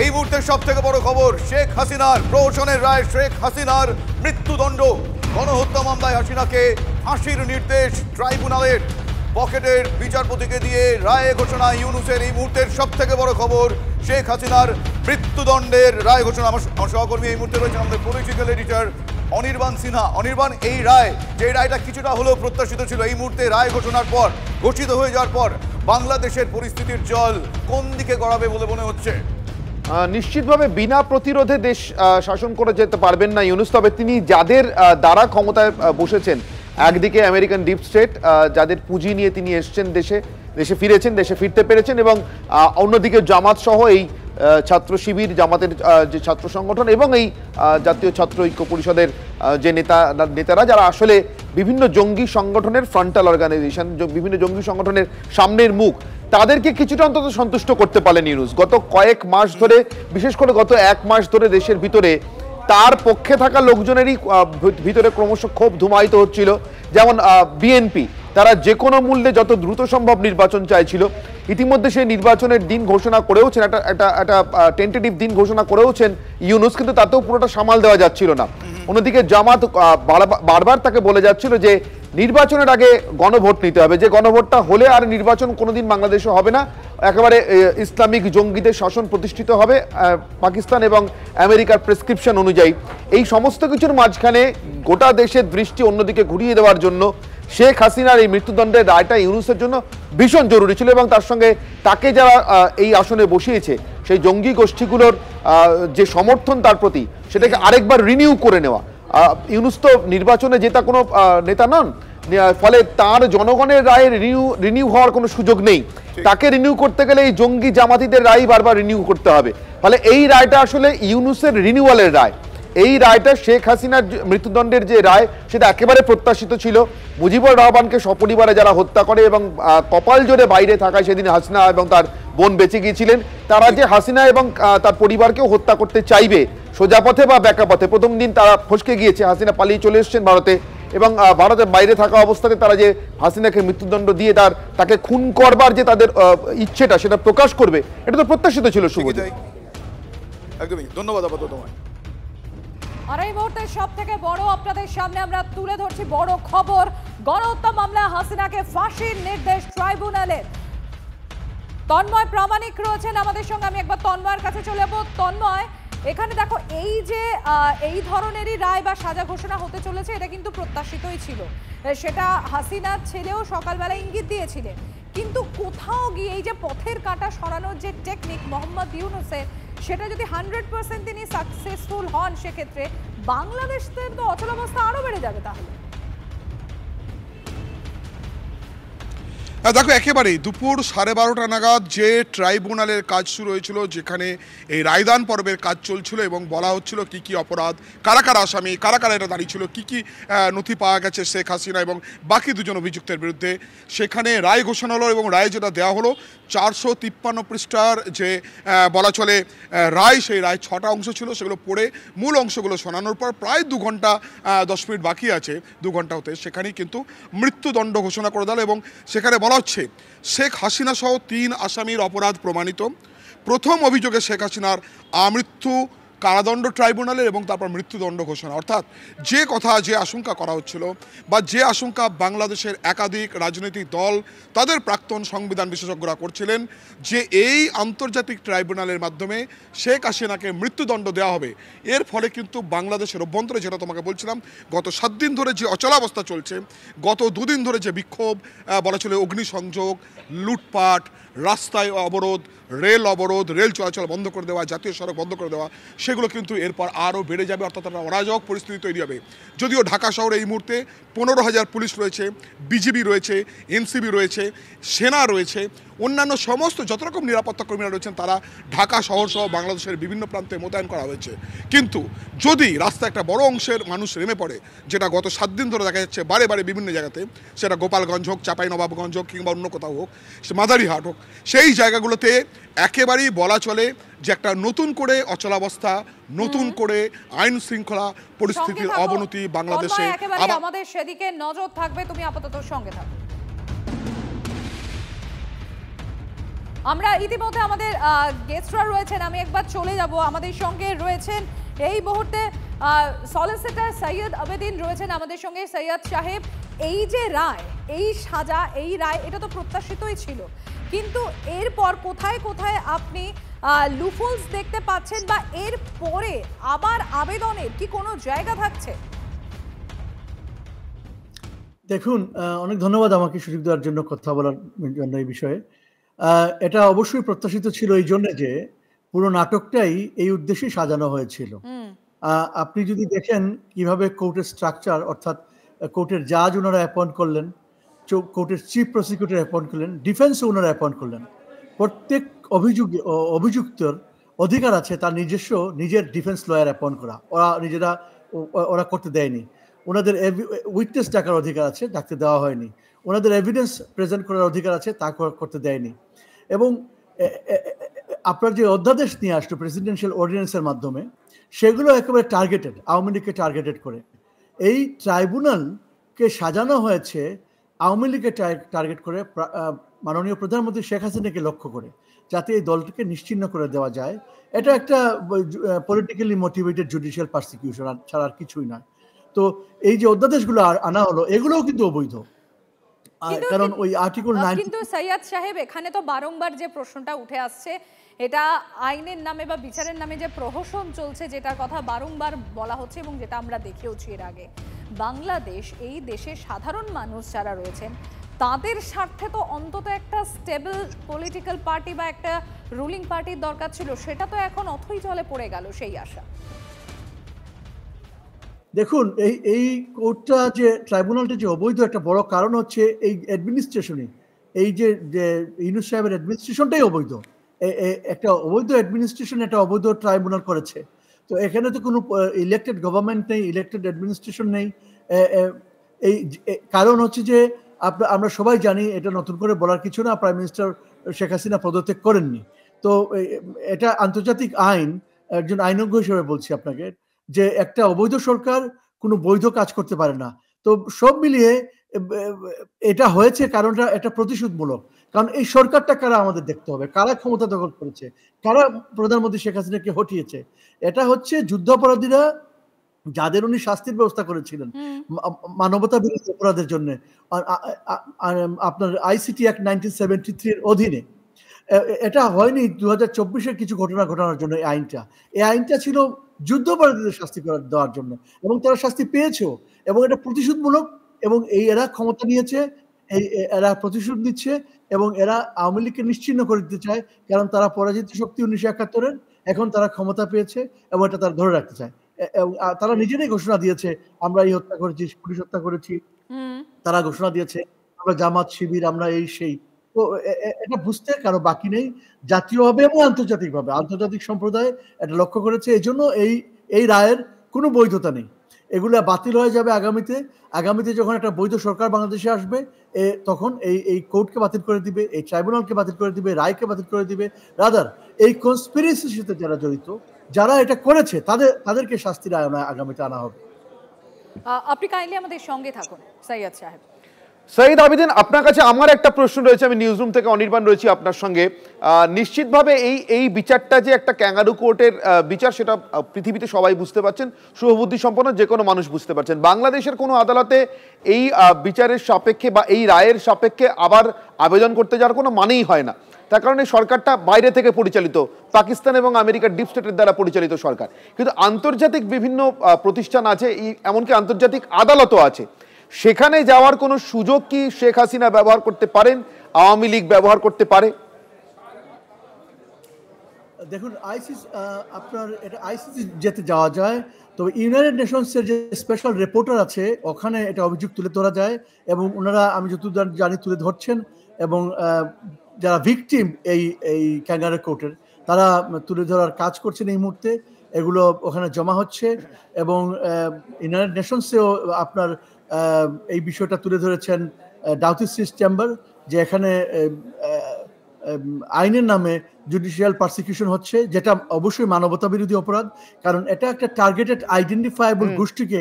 এই মুহূর্তে সব থেকে বড় খবর, শেখ হাসিনার প্রহসনের রায়, শেখ হাসিনার মৃত্যুদণ্ড। গণহত্যা মামলায় হাসিনাকে ফাঁসির নির্দেশ ট্রাইব্যুনালের। পকেটের বিচারপতিকে দিয়ে রায় ঘোষণা ইউনুসের। এই মুহূর্তের সব থেকে বড় খবর, শেখ হাসিনার মৃত্যুদণ্ডের রায় ঘোষণা। আমার সহকর্মী এই মুহূর্তে রয়েছেন আমাদের পলিটিক্যাল এডিটর অনির্বাণ সিনহা। অনির্বাণ, এই রায়, যে রায়টা কিছুটা হলেও প্রত্যাশিত ছিল, এই মুহূর্তে রায় ঘোষণার পর, ঘোষিত হয়ে যাওয়ার পর বাংলাদেশের পরিস্থিতির জল কোন দিকে গড়াবে বলে মনে হচ্ছে? নিশ্চিতভাবে বিনা প্রতিরোধে দেশ শাসন করে যেতে পারবেন না ইউনুস। তবে তিনি যাদের দ্বারা ক্ষমতায় বসেছেন, একদিকে আমেরিকান ডিপ স্টেট, যাদের পুঁজি নিয়ে তিনি এসছেন, দেশে ফিরেছেন, দেশে ফিরতে পেরেছেন, এবং অন্যদিকে জামাত সহ এই ছাত্র শিবির, জামাতের যে ছাত্র সংগঠন এবং এই জাতীয় ছাত্র ঐক্য পরিষদের যে নেতারা, যারা আসলে বিভিন্ন জঙ্গি সংগঠনের ফ্রন্টাল অর্গানাইজেশন, বিভিন্ন জঙ্গি সংগঠনের সামনের মুখ, তাদেরকে কিছুটা অন্তত সন্তুষ্ট করতে পারেন ইউনুস। গত কয়েক মাস ধরে, বিশেষ করে গত এক মাস ধরে দেশের ভিতরে তার পক্ষে থাকা লোকজনেরই ভিতরে ক্রমশ ক্ষোভ ধুমায়িত হচ্ছিল। যেমন বিএনপি, তারা যে কোনো মূল্যে যত দ্রুত সম্ভব নির্বাচন চাইছিল। ইতিমধ্যে সেই নির্বাচনের দিন ঘোষণা করেওছেন, একটা টেন্টেটিভ দিন ঘোষণা করেওছেন ইউনুস, কিন্তু তাতেও পুরোটা সামাল দেওয়া যাচ্ছিল না। অন্যদিকে জামাত বারবার তাকে বলে যাচ্ছিল যে নির্বাচনের আগে গণভোট নিতে হবে, যে গণভোটটা হলে আর নির্বাচন কোনোদিন বাংলাদেশে হবে না, একেবারে ইসলামিক জঙ্গিদের শাসন প্রতিষ্ঠিত হবে পাকিস্তান এবং আমেরিকার প্রেসক্রিপশন অনুযায়ী। এই সমস্ত কিছুর মাঝখানে গোটা দেশের দৃষ্টি অন্যদিকে ঘুরিয়ে দেওয়ার জন্য শেখ হাসিনার এই মৃত্যুদণ্ডের রায়টা ইউনুসের জন্য ভীষণ জরুরি ছিল, এবং তার সঙ্গে তাকে যারা এই আসনে বসিয়েছে সেই জঙ্গি গোষ্ঠীগুলোর যে সমর্থন তার প্রতি, সেটাকে আরেকবার রিনিউ করে নেওয়া। ইউনুস তো নির্বাচনে জেতা কোনো নেতা নন, ফলে তার জনগণের রায়ের রিনিউ হওয়ার কোনো সুযোগ নেই। তাকে রিনিউ করতে গেলে এই জঙ্গি জামাতিদের রায় বারবার রিনিউ করতে হবে। ফলে এই রায়টা আসলে ইউনুসের রিনিউয়ালের রায়। এই রায়টা শেখ হাসিনার মৃত্যুদণ্ডের যে রায়, সেটা একেবারে প্রত্যাশিত ছিল। মুজিবুর রহমানকে সপরিবারে যারা হত্যা করে এবং কপাল জোরে বাইরে থাকায় সেদিন হাসিনা এবং তার বোন বেঁচে গিয়েছিলেন, তারা যে হাসিনা এবং তার পরিবারকেও হত্যা করতে চাইবে সোজা পথে বা ব্যাকা পথে, প্রথম দিন তারা ফসকে গিয়েছে। হাসিনা পালিয়ে চলে এসেছেন ভারতে, এবং ভারতের বাইরে থাকা অবস্থাতে তারা যে হাসিনাকে মৃত্যুদণ্ড দিয়ে তাকে খুন করবার যে তাদের ইচ্ছেটা, সেটা প্রকাশ করবে, এটা তো প্রত্যাশিত ছিল। শুভজিৎ, একদমই ধন্যবাদ তোমায়। আর এই মুহূর্তে সব থেকে বড় আপনাদের সামনে আমরা তুলে ধরছি বড় খবর, গণহত্যা মামলায় হাসিনাকে ফাঁসির নির্দেশ ট্রাইব্যুনালের। তন্ময় প্রামাণিক রয়েছেন আমাদের সঙ্গে, আমি একবার তন্ময়ের কাছে চলে যাবো। তন্ময়, এখানে দেখো এই যে এই ধরনেরই রায় বা সাজা ঘোষণা হতে চলেছে, এটা কিন্তু প্রত্যাশিতই ছিল। সেটা হাসিনার ছেলেও সকালবেলা ইঙ্গিত দিয়েছিলেন, কিন্তু কোথাও গিয়ে এই যে পথের কাঁটা সরানোর যে টেকনিক মোহাম্মদ ইউনুসের, সেটা যদি 100% তিনি সাকসেসফুল হন, সেক্ষেত্রে বাংলাদেশের তো অচলাবস্থা আরো বেড়ে যাবে। তাহলে দেখো, একেবারেই দুপুর 12:30 নাগাদ যে ট্রাইব্যুনালের কাজ শুরু হয়েছিল, যেখানে এই রায়দান পর্বের কাজ চলছিল এবং বলা হচ্ছিল কি কি অপরাধ, কারা কারা আসামি, কারা কারা এটা দাঁড়িয়েছিল, কি কি নথি পাওয়া গেছে শেখ হাসিনা এবং বাকি দুজন অভিযুক্তের বিরুদ্ধে, সেখানে রায় ঘোষণা হলো এবং রায় যেটা দেওয়া হলো 453 পৃষ্ঠার যে বলা চলে রায়, সেই রায় 6টা অংশ ছিল। সেগুলো পড়ে মূল অংশগুলো শোনানোর পর প্রায় 2 ঘন্টা 10 মিনিট বাকি আছে 2 ঘন্টা হতে, সেখানেই কিন্তু মৃত্যুদণ্ড ঘোষণা করে দিল। এবং সেখানে বলা হচ্ছে শেখ হাসিনা সহ 3 আসামির অপরাধ প্রমাণিত। প্রথম অভিযোগে শেখ হাসিনার আমৃত্যু কারাদণ্ড ট্রাইব্যুনালের এবং তারপর মৃত্যুদণ্ড ঘোষণা। অর্থাৎ যে কথা, যে আশঙ্কা করা হচ্ছিল বা যে আশঙ্কা বাংলাদেশের একাধিক রাজনৈতিক দল, তাদের প্রাক্তন সংবিধান বিশেষজ্ঞরা করছিলেন যে এই আন্তর্জাতিক ট্রাইব্যুনালের মাধ্যমে শেখ হাসিনাকে মৃত্যুদণ্ড দেওয়া হবে, এর ফলে কিন্তু বাংলাদেশের অভ্যন্তরে, যেটা তোমাকে বলছিলাম, গত 7 দিন ধরে যে অচলাবস্থা চলছে, গত 2 দিন ধরে যে বিক্ষোভ, বলা চলে অগ্নিসংযোগ, লুটপাট, রাস্তায় অবরোধ, রেল অবরোধ, রেল চলাচল বন্ধ করে দেওয়া, জাতীয় সড়ক বন্ধ করে দেওয়া, সেগুলো কিন্তু এরপর আরও বেড়ে যাবে। অর্থাৎ একটা অরাজক পরিস্থিতি তৈরি হবে। যদিও ঢাকা শহরে এই মুহূর্তে 15,000 পুলিশ রয়েছে, বিজিবি রয়েছে, এনসিবি রয়েছে, সেনা রয়েছে, অন্যান্য সমস্ত যত রকম নিরাপত্তা কর্মীরা রয়েছেন, তারা ঢাকা শহর সহ বাংলাদেশের বিভিন্ন প্রান্তে মোতায়েন করা হয়েছে। কিন্তু যদি রাস্তায় একটা বড় অংশের মানুষ নেমে পড়ে, যেটা গত 7 দিন ধরে দেখা যাচ্ছে বারে বারে বিভিন্ন জায়গাতে, সেটা গোপালগঞ্জ হোক, চাঁপাইনবাবগঞ্জ হোক, কিংবা অন্য কোথাও হোক, মাদারিহাট হোক, সেই জায়গাগুলোতে একেবারেই বলা চলে যে একটা নতুন করে অচলাবস্থা, নতুন করে আইন শৃঙ্খলা পরিস্থিতির অবনতি বাংলাদেশে। আমাদের সেদিকে নজর থাকবে, তুমি আপাতত সঙ্গে থাকো। আমরা ইতিমধ্যে আমাদের গেস্টরা রয়েছেন, আমি একবার চলে যাব। আমাদের সঙ্গে রয়েছেন এই মুহূর্তে সলিসিটর সৈয়দ আবেদিন রয়েছেন আমাদের সঙ্গে। সৈয়দ সাহেব, এই যে রায়, এই সাজা, এই রায়, এটা তো প্রত্যাশিতই ছিল, কিন্তু এরপর কোথায় কোথায় আপনি লুফলস দেখতে পাচ্ছেন, বা এর পরে আবার আবেদনের কি কোনো জায়গা থাকছে? দেখুন, অনেক ধন্যবাদ আমাকে সুযোগ দেওয়ার জন্য, কথা বলার জন্য এই বিষয়ে। এটা অবশ্যই প্রত্যাশিত ছিল এই জন্য যে পুরো নাটকটাই এই উদ্দেশ্যে সাজানো হয়েছিল। আপনি যদি দেখেন কিভাবে কোর্টের স্ট্রাকচার, অর্থাৎ কোর্টের জাজ ওনারা অ্যাপয়েন্ট করলেন, কোর্টের চিফ প্রসিকিউটর অ্যাপয়েন্ট করলেন, ডিফেন্স ওনারা অ্যাপয়েন্ট করলেন। প্রত্যেক অভিযুক্তর অধিকার আছে তার নিজস্ব নিজের ডিফেন্স লয়ার অ্যাপয়েন্ট করা। ওরা করতে দেয়নি। ওনাদের উইটনেস ডাকার অধিকার আছে, ডাকতে দেওয়া হয়নি। ওনাদের এভিডেন্স প্রেজেন্ট করার অধিকার আছে, তা করতে দেয়নি। এবং আপনার যে অধ্যাদেশ নিয়ে আসলো প্রেসিডেন্সিয়াল অর্ডিন্যান্সের মাধ্যমে, সেগুলো একেবারে টার্গেটেড, আওয়ামী লীগকে টার্গেটেড করে। এই ট্রাইব্যুনালকে সাজানো হয়েছে আওয়ামী লীগকে টার্গেট করে, মাননীয় প্রধানমন্ত্রী শেখ হাসিনাকে লক্ষ্য করে, যাতে এই দলটিকে নিশ্চিহ্ন করে দেওয়া যায়। এটা একটা পলিটিক্যালি মোটিভেটেড জুডিশিয়াল পারসিকিউশন ছাড়া আর কিছুই নয়। তো এই যে অধ্যাদেশগুলো আনা হলো, এগুলোও কিন্তু অবৈধ, কারণ ওই আর্টিকেল 9। কিন্তু সৈয়দ সাহেব, এখানে তো বারংবার যে প্রশ্নটা উঠে আসছে, এটা আইনের নামে বা বিচারের নামে যে প্রহসন চলছে, যেটার কথা বারংবার বলা হচ্ছে এবং যেটা আমরা দেখেওছি এর আগে, বাংলাদেশ, এই দেশে সাধারণ মানুষ যারা রয়েছেন, তাদের স্বার্থে তো অন্তত একটা স্টেবল পলিটিক্যাল পার্টি বা একটা রুলিং পার্টির দরকার ছিল। সেটা তো এখন অথই জলে পড়ে গেল সেই আশা। দেখুন, এই কোর্টটা যে ট্রাইব্যুনালটা যে অবৈধ, একটা বড় কারণ হচ্ছে এই অ্যাডমিনিস্ট্রেশনই, এই যে ইউনূস সাহেবের অ্যাডমিনিস্ট্রেশনটাই অবৈধ। একটা অবৈধ অ্যাডমিনিস্ট্রেশন একটা অবৈধ ট্রাইব্যুনাল করেছে। তো এখানে তো কোনো ইলেক্টেড গভর্নমেন্ট নেই, ইলেক্টেড অ্যাডমিনিস্ট্রেশন নেই। এই কারণ হচ্ছে যে আমরা সবাই জানি, এটা নতুন করে বলার কিছু না, প্রাইম মিনিস্টার শেখ হাসিনা পদত্যাগ করেননি। তো এটা আন্তর্জাতিক আইন, একজন আইনজ্ঞ হিসেবে বলছি আপনাকে, যে একটা অবৈধ সরকার কোনো বৈধ কাজ করতে পারে না। তো সব মিলিয়ে এটা হয়েছে, কারণটা এটা প্রতিশোধমূলক। কারণ এই সরকারটা কারা আমাদের দেখতে হবে, কারা ক্ষমতা দখল করেছে, কারা প্রধানমন্ত্রী শেখ হাসিনাকে হটিয়েছে। এটা হচ্ছে যুদ্ধাপরাধীরা, যাদের উনি শাস্তির ব্যবস্থা করেছিলেন মানবতা বিরোধী অপরাধের জন্য, আপনার আইসিটি অ্যাক্ট 1973 এর অধীনে। এটা হয়নি 2024-এর কিছু ঘটনা ঘটানোর জন্য। এই আইনটা ছিল যুদ্ধাপরাধীদের শাস্তি দেওয়ার জন্য, এবং তারা শাস্তি পেয়েছেও, এবং এটা প্রতিশোধমূলক। এবং এরা ক্ষমতা নিয়েছে, এরা প্রতিশোধ নিচ্ছে, এবং এরা আওয়ামী লীগকে নিশ্চিহ্ন করে দিতে চায়, কারণ তারা পরাজিত শক্তি 1971-এর, এখন তারা ক্ষমতা পেয়েছে এবং এটা তারা ধরে রাখতে চায়। তারা নিজেরাই ঘোষণা দিয়েছে আমরা এই হত্যা করেছি, পুলিশ হত্যা করেছি। তারা ঘোষণা দিয়েছে আমরা জামাত শিবির, আমরা এই সেই। তো এটা বুঝতে কারো বাকি নেই, জাতীয়ভাবে এবং আন্তর্জাতিকভাবে। আন্তর্জাতিক সম্প্রদায় এটা লক্ষ্য করেছে, এই জন্য এই রায়ের কোনো বৈধতা নেই। এগুলো বাতিল হয়ে যাবে আগামীতে যখন একটা বৈধ সরকার বাংলাদেশে আসবে, তখন এই কোর্টকে বাতিল করে দিবে, এই ট্রাইব্যুনালকে বাতিল করে দিবে, রায়কে বাতিল করে দিবে। রাদার এই কনস্পিরেসির সাথে যারা জড়িত, যারা এটা করেছে, তাদেরকে শাস্তির আয়নায় আগামীতে আনা হবে। আপনি কাইন্ডলি আমাদের সঙ্গে থাকুন সৈয়দ সাহেব। সৈয়দ আবেদিন, আপনার কাছে আমার একটা প্রশ্ন রয়েছে। আমি নিউজ রুম থেকে অনির্বাণ রয়েছি আপনার সঙ্গে। নিশ্চিতভাবে এই বিচারটা যে একটা ক্যাঙ্গারু কোর্টের বিচার, সেটা পৃথিবীতে সবাই বুঝতে পারছেন, শুভবুদ্ধি সম্পন্ন যে কোনো মানুষ বুঝতে পারছেন। বাংলাদেশের কোনো আদালতে এই বিচারের সাপেক্ষে বা এই রায়ের সাপেক্ষে আবার আবেদন করতে যাওয়ার কোনো মানেই হয় না। তার কারণে সরকারটা বাইরে থেকে পরিচালিত, পাকিস্তান এবং আমেরিকার ডিপ স্টেটের দ্বারা পরিচালিত সরকার। কিন্তু আন্তর্জাতিক বিভিন্ন প্রতিষ্ঠান আছে, এমনকি আন্তর্জাতিক আদালতও আছে। সেখানে যাওয়ার কোনো সুযোগ কি শেখ হাসিনা ব্যবহার করতে পারেন, আওয়ামী লীগ ব্যবহার করতে পারে? দেখুন, আইসিসি যেতে যাওয়া যায়, তবে ইউনাইটেড নেশনসের যে স্পেশাল রিপোর্টার আছে ওখানে এটা অভিযোগ তুলে ধরা যায়, এবং ওনারা আমি যতদূর জানি তুলে ধরছেন, এবং যারা ভিকটিম এই ক্যাঙ্গারু কোর্টের, তারা তুলে ধরার কাজ করছেন এই মুহূর্তে। এগুলো ওখানে জমা হচ্ছে, এবং ইউনাইটেড নেশনসেও আপনার এই বিষয়টা তুলে ধরেছেন ডাউথিস চেম্বার, যে এখানে আইনের নামে জুডিশিয়াল পারসিকিউশন হচ্ছে, যেটা অবশ্যই মানবতা বিরোধী অপরাধ। কারণ এটা একটা টার্গেটেড আইডেন্টিফাইবল গোষ্ঠীকে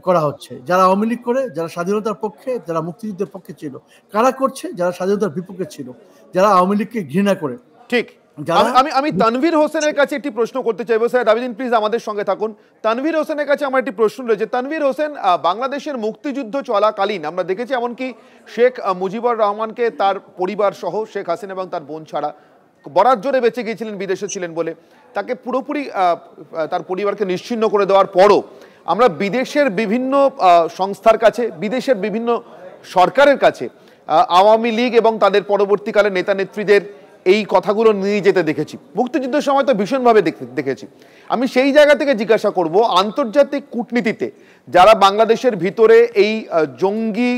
করা হচ্ছে, যারা আওয়ামী লীগ করে, যারা স্বাধীনতার পক্ষে, যারা মুক্তিযুদ্ধের পক্ষে ছিল। কারা করছে? যারা স্বাধীনতার বিপক্ষে ছিল, যারা আওয়ামী লীগকে ঘৃণা করে। ঠিক। আমি তানভীর হোসেনের কাছে একটি প্রশ্ন করতে চাইবো। স্যার আবেদিন, প্লিজ আমাদের সঙ্গে থাকুন। তানভীর হোসেনের কাছে আমার একটি প্রশ্ন রয়েছে। তানভীর হোসেন, বাংলাদেশের মুক্তিযুদ্ধ চলাকালীন আমরা দেখেছি এমনকি শেখ মুজিবুর রহমানকে তার পরিবার সহ, শেখ হাসিনা এবং তার বোন ছাড়া, বরাত জোরে বেঁচে গিয়েছিলেন বিদেশে ছিলেন বলে, তাকে পুরোপুরি তার পরিবারকে নিশ্চিহ্ন করে দেওয়ার পরও আমরা বিদেশের বিভিন্ন সংস্থার কাছে, বিদেশের বিভিন্ন সরকারের কাছে আওয়ামী লীগ এবং তাদের পরবর্তীকালে নেতা নেত্রীদের এই কথাগুলো নিয়ে যেতে দেখেছি। মুক্তিযুদ্ধের সময় তো ভীষণভাবে দেখেছি। আমি সেই জায়গা থেকে জিজ্ঞাসা করব, আন্তর্জাতিক কূটনীতিতে যারা বাংলাদেশের ভিতরে এই জঙ্গি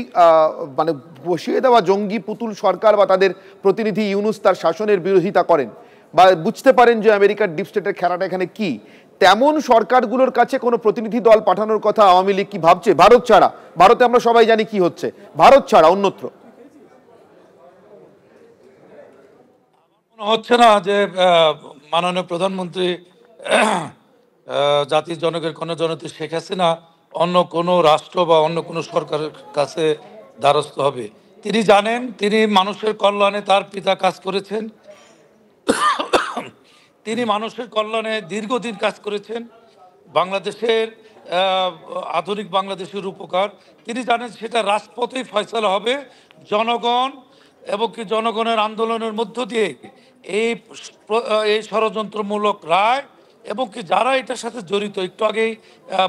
মানে বসিয়ে দেওয়া জঙ্গি পুতুল সরকার বা তাদের প্রতিনিধি ইউনুস তার শাসনের বিরোধিতা করেন, বা বুঝতে পারেন যে আমেরিকার ডিপ স্টেটের খেলাটা এখানে কি, তেমন সরকারগুলোর কাছে কোনো প্রতিনিধি দল পাঠানোর কথা আওয়ামী লীগ কি ভাবছে? ভারত ছাড়া, ভারতে আমরা সবাই জানি কি হচ্ছে, ভারত ছাড়া অন্যত্র হচ্ছে না যে মাননীয় প্রধানমন্ত্রী জাতির জনকের কোনো জনতা শেখ হাসিনা অন্য কোনো রাষ্ট্র বা অন্য কোনো সরকারের কাছে দ্বারস্থ হবে। তিনি জানেন তিনি মানুষের কল্যাণে তার পিতা কাজ করেছেন, তিনি মানুষের কল্যাণে দীর্ঘদিন কাজ করেছেন, বাংলাদেশের আধুনিক বাংলাদেশের উপকার তিনি জানেন সেটা রাজপথেই ফয়সালা হবে। জনগণ এবং কি জনগণের আন্দোলনের মধ্য দিয়ে এই ষড়যন্ত্রমূলক রায় এবং কি যারা এটার সাথে জড়িত, একটু আগেই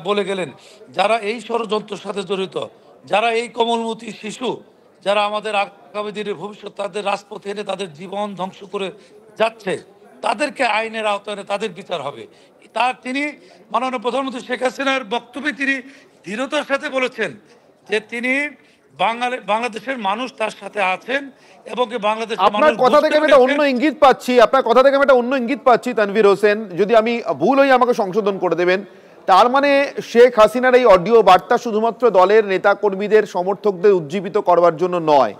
বলে গেলেন, যারা এই ষড়যন্ত্রের সাথে জড়িত, যারা এই কোমলমতি শিশু, যারা আমাদের আগামী দিনের ভবিষ্যৎ, তাদের রাজপথে এনে তাদের জীবন ধ্বংস করে যাচ্ছে, তাদেরকে আইনের আওতায় এনে তাদের বিচার হবে। তিনি মাননীয় প্রধানমন্ত্রী শেখ হাসিনার বক্তব্যে তিনি দৃঢ়তার সাথে বলেছেন যে তিনি বাংলাদেশের মানুষ তার সাথে আছেন এবং বাংলাদেশের আপনার কথা থেকে আমি একটা অন্য ইঙ্গিত পাচ্ছি, আপনার কথা থেকে আমি একটা অন্য ইঙ্গিত পাচ্ছি তানভীর হোসেন, যদি আমি ভুল হই আমাকে সংশোধন করে দেবেন। তার মানে শেখ হাসিনার এই অডিও বার্তা শুধুমাত্র দলের নেতা কর্মীদের সমর্থকদের উজ্জীবিত করবার জন্য নয়,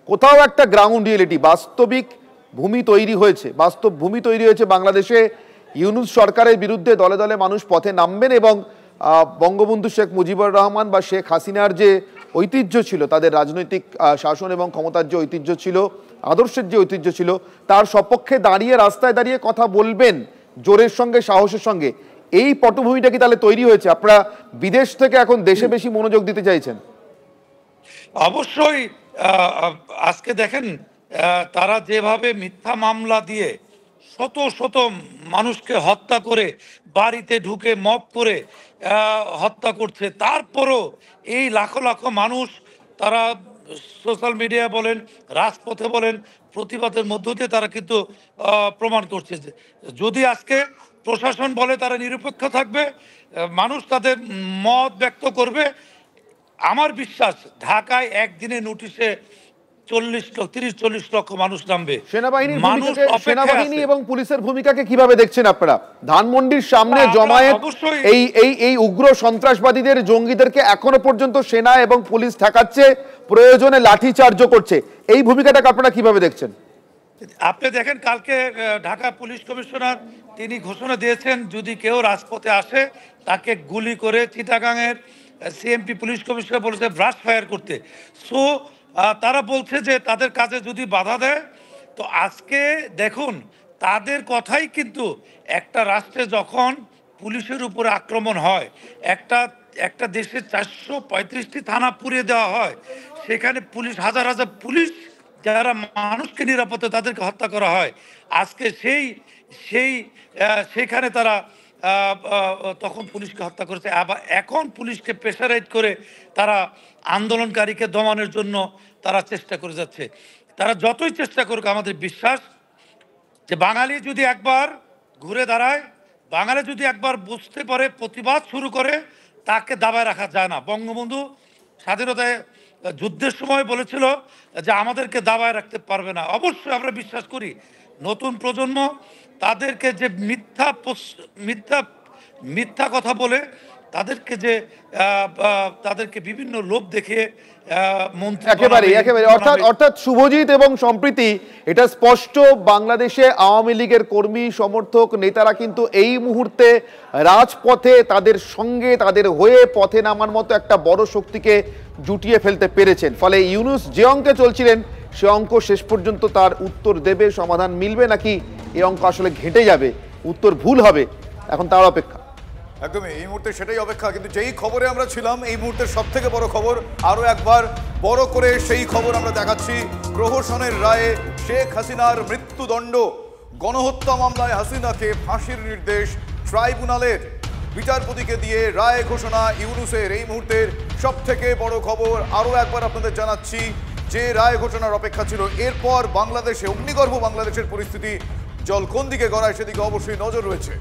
কোথাও একটা গ্রাউন্ড রিয়েলিটি, বাস্তবিক ভূমি তৈরি হয়েছে, বাস্তব ভূমি তৈরি হয়েছে বাংলাদেশে। ইউনূস সরকারের বিরুদ্ধে দলে দলে মানুষ পথে নামবেন এবং বঙ্গবন্ধু শেখ মুজিবুর রহমান বা শেখ হাসিনার যে ঐতিহ্য ছিল, তাদের রাজনৈতিক শাসন এবং ক্ষমতার যে ঐতিহ্য ছিল, আদর্শের যে ঐতিহ্য ছিল, তার সপক্ষে দাঁড়িয়ে রাস্তায় দাঁড়িয়ে কথা বলবেন জোরের সঙ্গে, সাহসের সঙ্গে। এই পটভূমিটা কি তাহলে তৈরি হয়েছে? আপনারা বিদেশ থেকে এখন দেশে বেশি মনোযোগ দিতে চাইছেন? অবশ্যই। আজকে দেখেন তারা যেভাবে মিথ্যা মামলা দিয়ে শত শত মানুষকে হত্যা করে, বাড়িতে ঢুকে মব করে হত্যা করছে, তারপরও এই লাখো লাখো মানুষ তারা সোশ্যাল মিডিয়া বলেন, রাজপথে বলেন, প্রতিবাদের মধ্য দিয়ে তারা কিন্তু প্রমাণ করছে। যদি আজকে প্রশাসন বলে তারা নিরপেক্ষ থাকবে, মানুষ তাদের মত ব্যক্ত করবে। আমার বিশ্বাস ঢাকায় একদিনে নোটিশে 30-40 লক্ষ মানুষ নামবে। সেনাবাহিনী এবং পুলিশের ভূমিকাকে কিভাবে দেখছেন আপনারা? ধানমন্ডির সামনে জমায়েত, এই উগ্র সন্ত্রাসবাদীদের, জঙ্গিদেরকে এখনো পর্যন্ত সেনা এবং পুলিশ ঠেকাচ্ছে, প্রয়োজনে লাঠিচার্জও করছে, এই ভূমিকাটাকে আপনারা কিভাবে দেখছেন? আপনি দেখেন কালকে ঢাকা পুলিশ কমিশনার তিনি ঘোষণা দিয়েছেন যদি কেউ রাজপথে আসে তাকে গুলি করে, চিটাগাংয়ের সিএমপি পুলিশ কমিশনার বলেছে ব্রাশ ফায়ার করতে। সো তারা বলছে যে তাদের কাজে যদি বাধা দেয়, তো আজকে দেখুন তাদের কথাই কিন্তু একটা রাষ্ট্রে যখন পুলিশের উপরে আক্রমণ হয়, একটা দেশে 435টি থানা পুড়িয়ে দেওয়া হয়, সেখানে পুলিশ হাজার হাজার পুলিশ যারা মানুষকে নিরাপত্তা তাদেরকে হত্যা করা হয়, আজকে সেইখানে তারা তখন পুলিশকে হত্যা করেছে। আবার এখন পুলিশকে প্রেসারাইজ করে তারা আন্দোলনকারীকে দমানোর জন্য তারা চেষ্টা করে যাচ্ছে। তারা যতই চেষ্টা করুক, আমাদের বিশ্বাস যে বাঙালি যদি একবার ঘুরে দাঁড়ায়, বাঙালি যদি একবার বুঝতে পারে, প্রতিবাদ শুরু করে, তাকে দাবায় রাখা যায় না। বঙ্গবন্ধু স্বাধীনতায় যুদ্ধের সময় বলেছিল যে আমাদেরকে দাবায় রাখতে পারবে না। অবশ্যই আমরা বিশ্বাস করি নতুন প্রজন্ম তাদেরকে যে মিথ্যা কথা বলে, তাদেরকে বিভিন্ন লোভ দেখে একেবারে অর্থাৎ শুভজিৎ এবং সম্প্রীতি, এটা স্পষ্ট বাংলাদেশে আওয়ামী লীগের কর্মী সমর্থক নেতারা কিন্তু এই মুহূর্তে রাজপথে তাদের সঙ্গে, তাদের হয়ে পথে নামার মতো একটা বড় শক্তিকে জুটিয়ে ফেলতে পেরেছেন। ফলে ইউনূস যে অঙ্কে চলছিলেন সে অঙ্ক শেষ পর্যন্ত তার উত্তর দেবে, সমাধান মিলবে, নাকি এই অঙ্ক আসলে ঘেঁটে যাবে, উত্তর ভুল হবে, এখন তার অপেক্ষা। একদমই এই মুহূর্তে সেটাই অপেক্ষা। কিন্তু যেই খবরে আমরা ছিলাম, এই মুহূর্তের সব থেকে বড় খবর, আরো একবার বড় করে সেই খবর আমরা দেখাচ্ছি। প্রহসনের রায়ে শেখ হাসিনার মৃত্যুদণ্ড, গণহত্যা মামলায় হাসিনাকে ফাঁসির নির্দেশ ট্রাইব্যুনালের। বিচারপতিকে দিয়ে রায় ঘোষণা ইউনূসের। এই মুহূর্তের সব থেকে বড় খবর আরো একবার আপনাদের জানাচ্ছি, যে রায় ঘোষণার অপেক্ষা ছিল। এরপর বাংলাদেশে, অগ্নিগর্ভ বাংলাদেশের পরিস্থিতি জল কোন দিকে গড়ায় সেদিকে অবশ্যই নজর রয়েছে।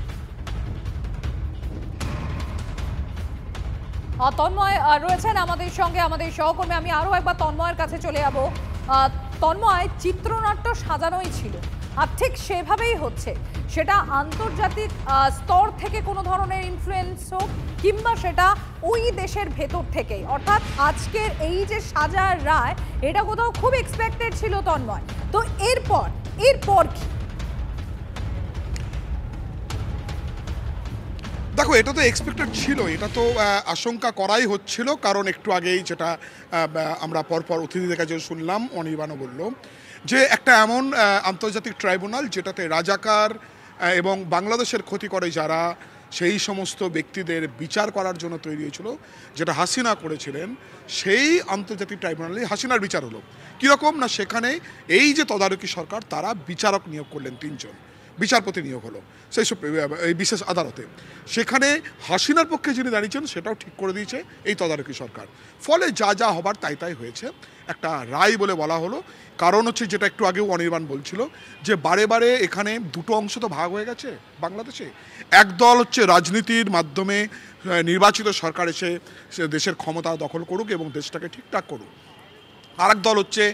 তন্ময় রয়েছেন আমাদের সঙ্গে, আমাদের সহকর্মী। আমি আরো একবার তন্ময়ের কাছে চলে যাব। তন্ময়, চিত্রনাট্য সাজানোই ছিল, আর ঠিক সেভাবেই হচ্ছে। সেটা আন্তর্জাতিক স্তর থেকে কোনো ধরনের ইনফ্লুয়েন্স হোক, কিংবা সেটা ওই দেশের ভেতর থেকেই, অর্থাৎ আজকের এই যে সাজার রায়, এটা কোথাও খুব এক্সপেক্টেড ছিল তন্ময়। তো এরপর কি? দেখো, এটা তো এক্সপেক্টেড ছিল, এটা তো আশঙ্কা করাই হচ্ছিল। কারণ একটু আগেই যেটা আমরা পরপর অতিথিদের কাছে শুনলাম, অনির্বাণও বলল যে একটা এমন আন্তর্জাতিক ট্রাইব্যুনাল যেটাতে রাজাকার এবং বাংলাদেশের ক্ষতি করে যারা, সেই সমস্ত ব্যক্তিদের বিচার করার জন্য তৈরি হয়েছিল, যেটা হাসিনা করেছিলেন, সেই আন্তর্জাতিক ট্রাইব্যুনালে হাসিনার বিচার হলো। কীরকম না, সেখানে এই যে তদারকি সরকার, তারা বিচারক নিয়োগ করলেন, 3 জন বিচারপতি নিয়োগ হলো সেই সব এই বিশেষ আদালতে। সেখানে হাসিনার পক্ষে যিনি দাঁড়িয়েছেন সেটাও ঠিক করে দিয়েছে এই তদারকি সরকার। ফলে যা হবার তাই হয়েছে, একটা রায় বলে বলা হলো। কারণ হচ্ছে, যেটা একটু আগেও অনির্বাণ বলছিল, যে বারে এখানে দুটো অংশ তো ভাগ হয়ে গেছে বাংলাদেশে। একদল হচ্ছে রাজনীতির মাধ্যমে নির্বাচিত সরকার এসে দেশের ক্ষমতা দখল করুক এবং দেশটাকে ঠিকঠাক করুক। আরেক দল হচ্ছে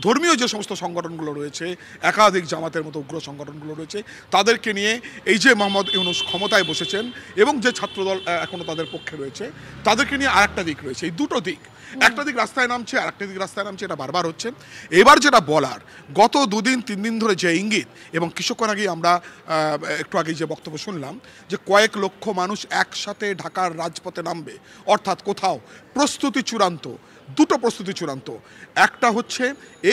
ধর্মীয় যে সমস্ত সংগঠনগুলো রয়েছে, একাধিক জামাতের মতো উগ্র সংগঠনগুলো রয়েছে, তাদেরকে নিয়ে এই যে মোহাম্মদ ইউনূস ক্ষমতায় বসেছেন এবং যে ছাত্রদল এখনও তাদের পক্ষে রয়েছে, তাদেরকে নিয়ে আরেকটা দিক রয়েছে। এই দুটো দিক, একটা দিক রাস্তায় নামছে, আর একটা দিক রাস্তায় নামছে, এটা বারবার হচ্ছে। এবার যেটা বলার, গত 2-3 দিন ধরে যে ইঙ্গিত, এবং কিছুক্ষণ আগেই আমরা একটু আগে যে বক্তব্য শুনলাম, যে কয়েক লক্ষ মানুষ একসাথে ঢাকার রাজপথে নামবে, অর্থাৎ কোথাও প্রস্তুতি চূড়ান্ত, দুটো প্রস্তুতি চূড়ান্ত। একটা হচ্ছে,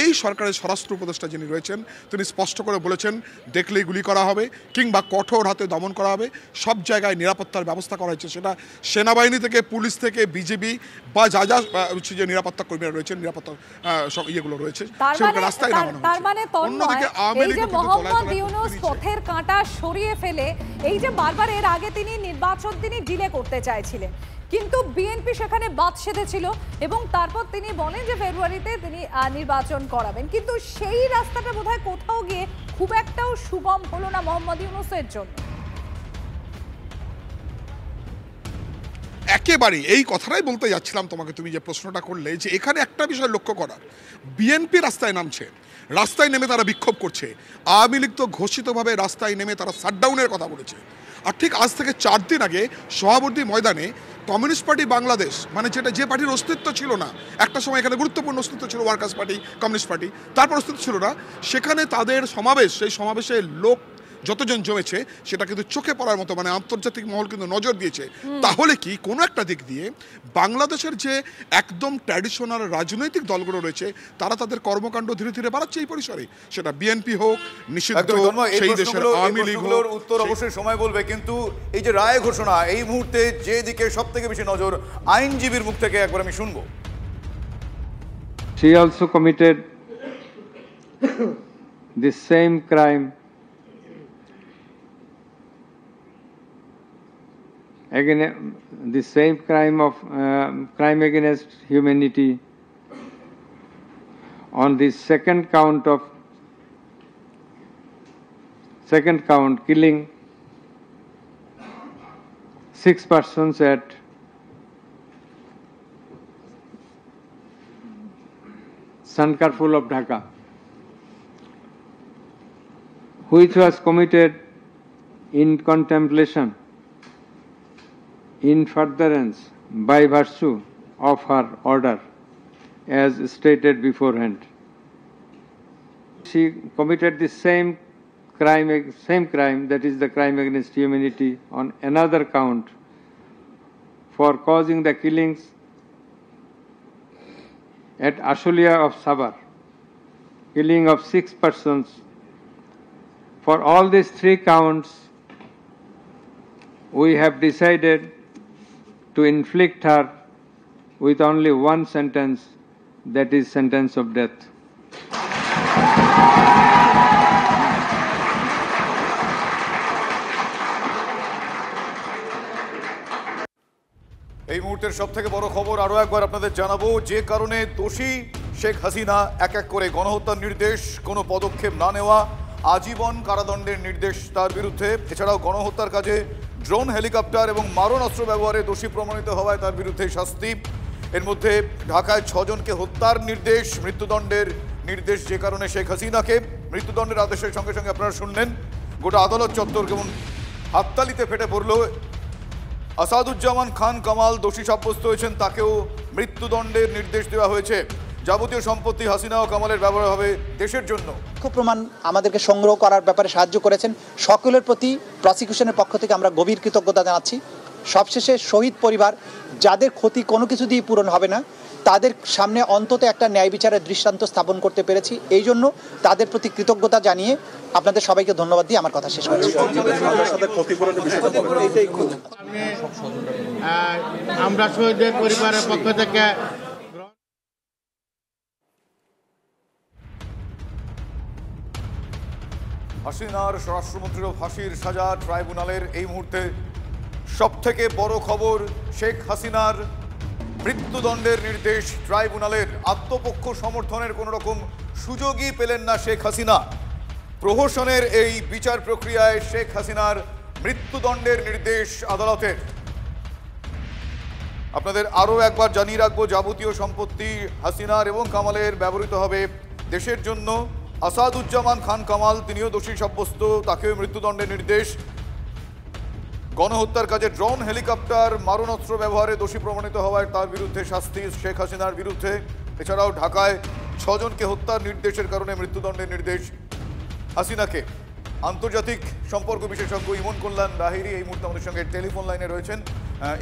এই সরকারের স্বরাষ্ট্র উপদেষ্টা যিনি রয়েছেন, তিনি স্পষ্ট করে বলেছেন দেখলেই গুলি করা হবে কিংবা কঠোর হাতে দমন করা হবে। সব জায়গায় নিরাপত্তার ব্যবস্থা করা হয়েছে, সেটা সেনাবাহিনী থেকে, পুলিশ থেকে, বিজেপি বা যা হচ্ছে যে নিরাপত্তা কর্মীরা রয়েছেন, নিরাপত্তা ইয়েগুলো রয়েছে, সেগুলো রাস্তায় নামানো হয়েছে। তার মানে অন্যদিকে এই যে মোহাম্মদ ইউনূস পথের কাঁটা সরিয়ে ফেলে, এই যে বারবার এর আগে তিনি নির্বাচন ডিলে করতে চাইছিলেন, কিন্তু বিএনপি সেখানে বাদ সেধেছিল এবং তারপর তিনি বলেন যে ফেব্রুয়ারিতে তিনি নির্বাচন করাবেন। কিন্তু সেই রাস্তাটা বোধহয় কোথাও গিয়ে খুব একটাও সুগম হলো না মোহাম্মদ ইউনূসের জন্য। একেবারে এই কথাটাই বলতে যাচ্ছিলাম তোমাকে, তুমি যে প্রশ্নটা করলে, যে এখানে একটা বিষয় লক্ষ্য করার, বিএনপি রাস্তায় নামছে, রাস্তায় নেমে তারা বিক্ষোভ করছে, আওয়ামী লীগ তো ঘোষিতভাবে রাস্তায় নেমে তারা শাটডাউনের কথা বলেছে। আর ঠিক আজ থেকে 4 দিন আগে সোহরাওয়ার্দী ময়দানে কমিউনিস্ট পার্টি বাংলাদেশ, মানে যে পার্টির অস্তিত্ব ছিল না, একটা সময় এখানে গুরুত্বপূর্ণ অস্তিত্ব ছিল ওয়ার্কার্স পার্টি, কমিউনিস্ট পার্টি, তারপর অস্তিত্ব ছিল না, সেখানে তাদের সমাবেশ, সেই সমাবেশে লোক যতজন জমেছে সেটা কিন্তু চোখে পড়ার মতো, মানে আন্তর্জাতিক মহল কিন্তু নজর দিয়েছে। তাহলে কি কোনো একটা দিক দিয়ে বাংলাদেশের যে একদম ট্র্যাডিশনাল রাজনৈতিক দলগুলো রয়েছে তারা তাদের কর্মকাণ্ড ধীরে ধীরে বাড়াচ্ছে এই পরিসরে, সেটা বিএনপি হোক, নিষিদ্ধ সেই দেশের আওয়ামী লীগ হোক। উত্তর অবশ্যই সময় বলবে, কিন্তু এই যে রায় ঘোষণা, এই মুহূর্তে যে দিকে সব থেকে বেশি নজর, আইনজীবীর মুখ থেকে একবার আমি শুনবো। She also committed the same crime again, the same crime of crime against humanity on the second count, killing 6 persons at Sankarpur of Dhaka, which was committed in contemplation, in furtherance by virtue of her order, as stated beforehand. She committed the same crime, that is the crime against humanity, on another count for causing the killings at Ashulia of Sabar, killing of 6 persons. For all these 3 counts, we have decided to inflict her with only one sentence, that is sentence of death. এই মুহূর্তের সবথেকে বড় খবর আরো একবার আপনাদের জানাবো, যে কারণে দোষী শেখ হাসিনা এক এক করে গণহত্যার নির্দেশ, কোনো পদক্ষেপ না নেওয়া, আজীবন কারাদণ্ডের নির্দেশ তার বিরুদ্ধে। এছাড়াও গণহত্যার কাজে ড্রোন, হেলিকপ্টার এবং মারণাস্ত্র ব্যবহারে দোষী প্রমাণিত হওয়ায় তার বিরুদ্ধে শাস্তি। এর মধ্যে ঢাকায় 6 জনকে হত্যার নির্দেশ, মৃত্যুদণ্ডের নির্দেশ, যে কারণে শেখ হাসিনাকে মৃত্যুদণ্ডের আদেশের সঙ্গে সঙ্গে আপনারা শুনলেন গোটা আদালত চত্বর কেমন হাততালিতে ফেটে পড়ল। আসাদুজ্জামান খান কামাল দোষী সাব্যস্ত হয়েছেন, তাকেও মৃত্যুদণ্ডের নির্দেশ দেওয়া হয়েছে। যাবতীয় সম্পত্তি হাসিনা ও কামালের ব্যবহার হবে দেশের জন্য। প্রমাণ আমাদেরকে সংগ্রহ করার ব্যাপারে সাহায্য করেছেন সকলের প্রতি প্রসিকিউশনের পক্ষ থেকে আমরা গভীর কৃতজ্ঞতা জানাচ্ছি। সবশেষে শহীদ পরিবার, যাদের ক্ষতি কোনো কিছু দিয়ে পূরণ হবে না, তাদের সামনে অন্তত একটা ন্যায় বিচারের দৃষ্টান্ত স্থাপন করতে পেরেছি, এই জন্য তাদের প্রতি কৃতজ্ঞতা জানিয়ে আপনাদের সবাইকে ধন্যবাদ দিয়ে আমার কথা শেষ করছি। আমরা শহীদের পরিবারের পক্ষ থেকে হাসিনার স্বরাষ্ট্রমন্ত্রীর ফাঁসির সাজা ট্রাইব্যুনালের। এই মুহূর্তে সবথেকে বড় খবর, শেখ হাসিনার মৃত্যুদণ্ডের নির্দেশ ট্রাইব্যুনালের। আত্মপক্ষ সমর্থনের কোনো রকম সুযোগই পেলেন না শেখ হাসিনা। প্রহসনের এই বিচার প্রক্রিয়ায় শেখ হাসিনার মৃত্যুদণ্ডের নির্দেশ আদালতের। আপনাদের আরও একবার জানিয়ে রাখবো, যাবতীয় সম্পত্তি হাসিনার এবং কামালের ব্যবহৃত হবে দেশের জন্য। আসাদুজ্জামান খান কামাল, তিনিও দোষী সাব্যস্ত, তাকেও মৃত্যুদণ্ডের নির্দেশ। গণহত্যার কাজে ড্রোন, হেলিকপ্টার, মারণাস্ত্র ব্যবহারে দোষী প্রমাণিত হওয়ায় তার বিরুদ্ধে শাস্তি শেখ হাসিনার বিরুদ্ধে। এছাড়াও ঢাকায় 6 জনকে হত্যার নির্দেশের কারণে মৃত্যুদণ্ডের নির্দেশ হাসিনাকে। আন্তর্জাতিক সম্পর্ক বিশেষজ্ঞ ইমন কল্যাণ লাহিড়ী এই মুহূর্তে আমাদের সঙ্গে টেলিফোন লাইনে রয়েছেন।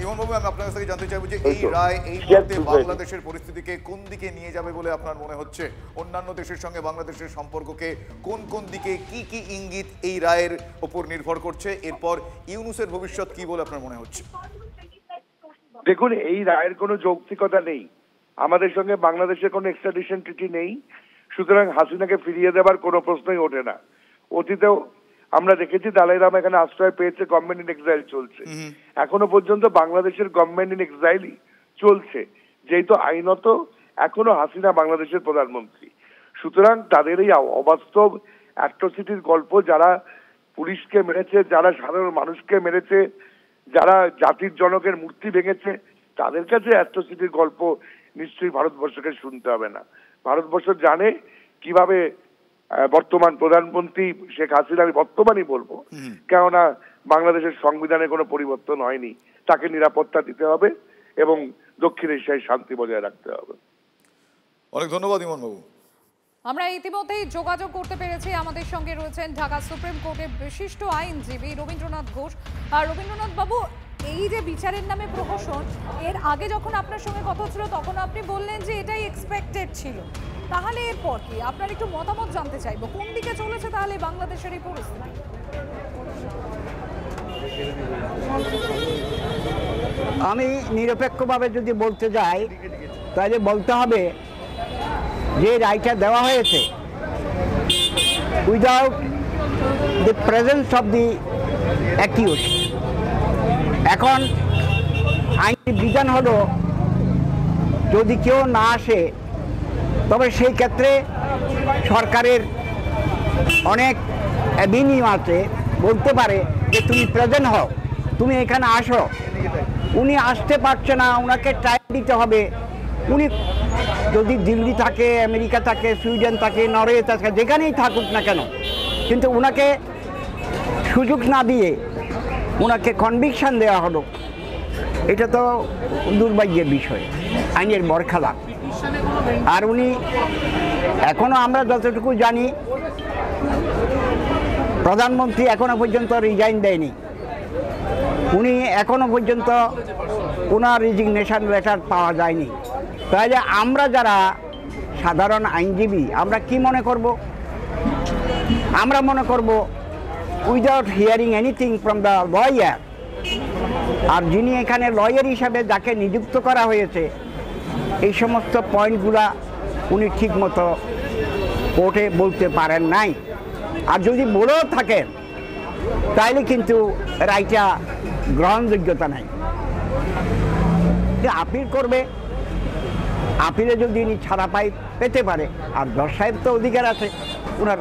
ইমন বাবু, আমি আপনার কাছ থেকে জানতে চাইবো যে এই রায় এই মুহূর্তে বাংলাদেশের পরিস্থিতিকে কোন দিকে নিয়ে যাবে বলে আপনার মনে হচ্ছে? অন্যান্য দেশের সঙ্গে বাংলাদেশের সম্পর্ককে কোন কোন দিকে, কি কি ইঙ্গিত এই রায়ের ওপর নির্ভর করছে? এরপর ইউনূসের ভবিষ্যৎ কি বলে আপনার মনে হচ্ছে? দেখুন, এই রায়ের কোনো যৌক্তিকতা নেই। আমাদের সঙ্গে বাংলাদেশের কোনো এক্সট্রাডিশন ট্রিটি নেই, সুতরাং হাসিনাকে ফিরিয়ে দেবার কোনো প্রশ্নই ওঠে না। অতীতেও আমরা দেখেছি দালাই লামা এখানে আশ্রয় পেয়েছে, গভর্নমেন্ট ইন এক্সাইল চলছে, এখনো পর্যন্ত বাংলাদেশের গভর্নমেন্ট ইন এক্সাইলই চলছে, যেহেতু আইনত এখনো হাসিনা বাংলাদেশের প্রধানমন্ত্রী। সুতরাং তাদের এই অবাস্তব অ্যাট্রোসিটির গল্প, যারা পুলিশকে মেরেছে, যারা সাধারণ মানুষকে মেরেছে, যারা জাতির জনকের মূর্তি ভেঙেছে তাদের কাছে অ্যাট্রোসিটির গল্প নিশ্চয়ই ভারতবর্ষকে শুনতে হবে না। ভারতবর্ষ জানে কিভাবে বর্তমান প্রধানমন্ত্রী শেখ হাসিনা, আমি বর্তমানই বলবো, কেননা বাংলাদেশের সংবিধানে কোনো পরিবর্তন হয়নি, তাকে নিরাপত্তা দিতে হবে এবং দক্ষিণ এশিয়ায় শান্তি বজায় রাখতে হবে। অনেক ধন্যবাদ ইমন বাবু। আমরা ইতিমধ্যেই যোগাযোগ করতে পেরেছি, আমাদের সঙ্গে রয়েছেন ঢাকা সুপ্রিম কোর্টের বিশিষ্ট আইনজীবী রবীন্দ্রনাথ ঘোষ। আর রবীন্দ্রনাথ বাবু, এই যে বিচারের নামে প্রহসন, এর আগে যখন আপনার সঙ্গে কথা হচ্ছিল তখন আপনি বললেন যে এটাই এক্সপেক্টেড ছিল, তাহলে এরপর কি? আপনার একটু মতামত জানতে চাইবো, কোন দিকে চলেছে তাহলে বাংলাদেশের এই পরিস্থিতি? আমি নিরপেক্ষভাবে যদি বলতে যাই তাহলে বলতে হবে যে রায়টা দেওয়া হয়েছে without the presence of the accused. এখন আইনি বিধান হলো যদি কেউ না আসে তবে সেই ক্ষেত্রে সরকারের অনেক অ্যাভিনিউ আছে, বলতে পারে যে তুমি প্রেজেন্ট হও, তুমি এখানে আসো। উনি আসতে পারছে না, ওনাকে টাইম দিতে হবে। উনি যদি দিল্লি থাকে, আমেরিকা থাকে, সুইডেন থাকে, নরওয়ে থাকে, যেখানেই থাকুক না কেন, কিন্তু ওনাকে সুযোগ না দিয়ে ওনাকে কনভিকশন দেওয়া হলো, এটা তো দুর্ভাগ্যের বিষয়, আইনের বরখেলাপ। আর উনি এখনো আমরা যতটুকু জানি প্রধানমন্ত্রী এখনো পর্যন্ত রিজাইন দেয়নি, উনি এখনো পর্যন্ত ওনার রেজিগনেশন লেটার পাওয়া যায়নি। তাহলে আমরা যারা সাধারণ আইনজীবী আমরা কি মনে করব? আমরা মনে করব without hearing anything from the lawyer. আর যিনি এখানে লয়ার হিসাবে যাকে নিযুক্ত করা হয়েছে এই সমস্ত পয়েন্টগুলা উনি ঠিকমতো কোর্টে বলতে পারেন নাই। আর যদি বলেও থাকেন তাইলে কিন্তু রায়টা গ্রহণযোগ্যতা নাই। আপিল করবে, আপিলে যদি উনি ছাড়া পেতে পারে, আর জজ সাহেব তো অধিকার আছে, ওনার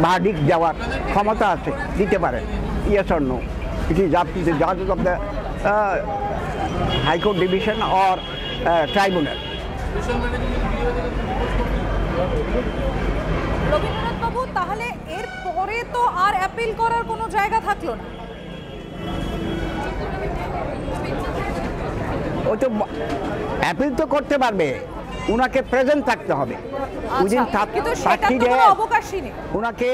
ভার্ডিক্ট দেওয়ার ক্ষমতা আছে, দিতে পারেন yes or no. It is up to the জাজেস of the high court division or tribunal. Rabindranath বাবু, তাহলে এর পরে তো আর অ্যাপিল করার কোনো জায়গা থাকলো না? ওই তো অ্যাপিল তো করতে পারবে, ওনাকে প্রেজেন্ট থাকতে হবে, ওনাকে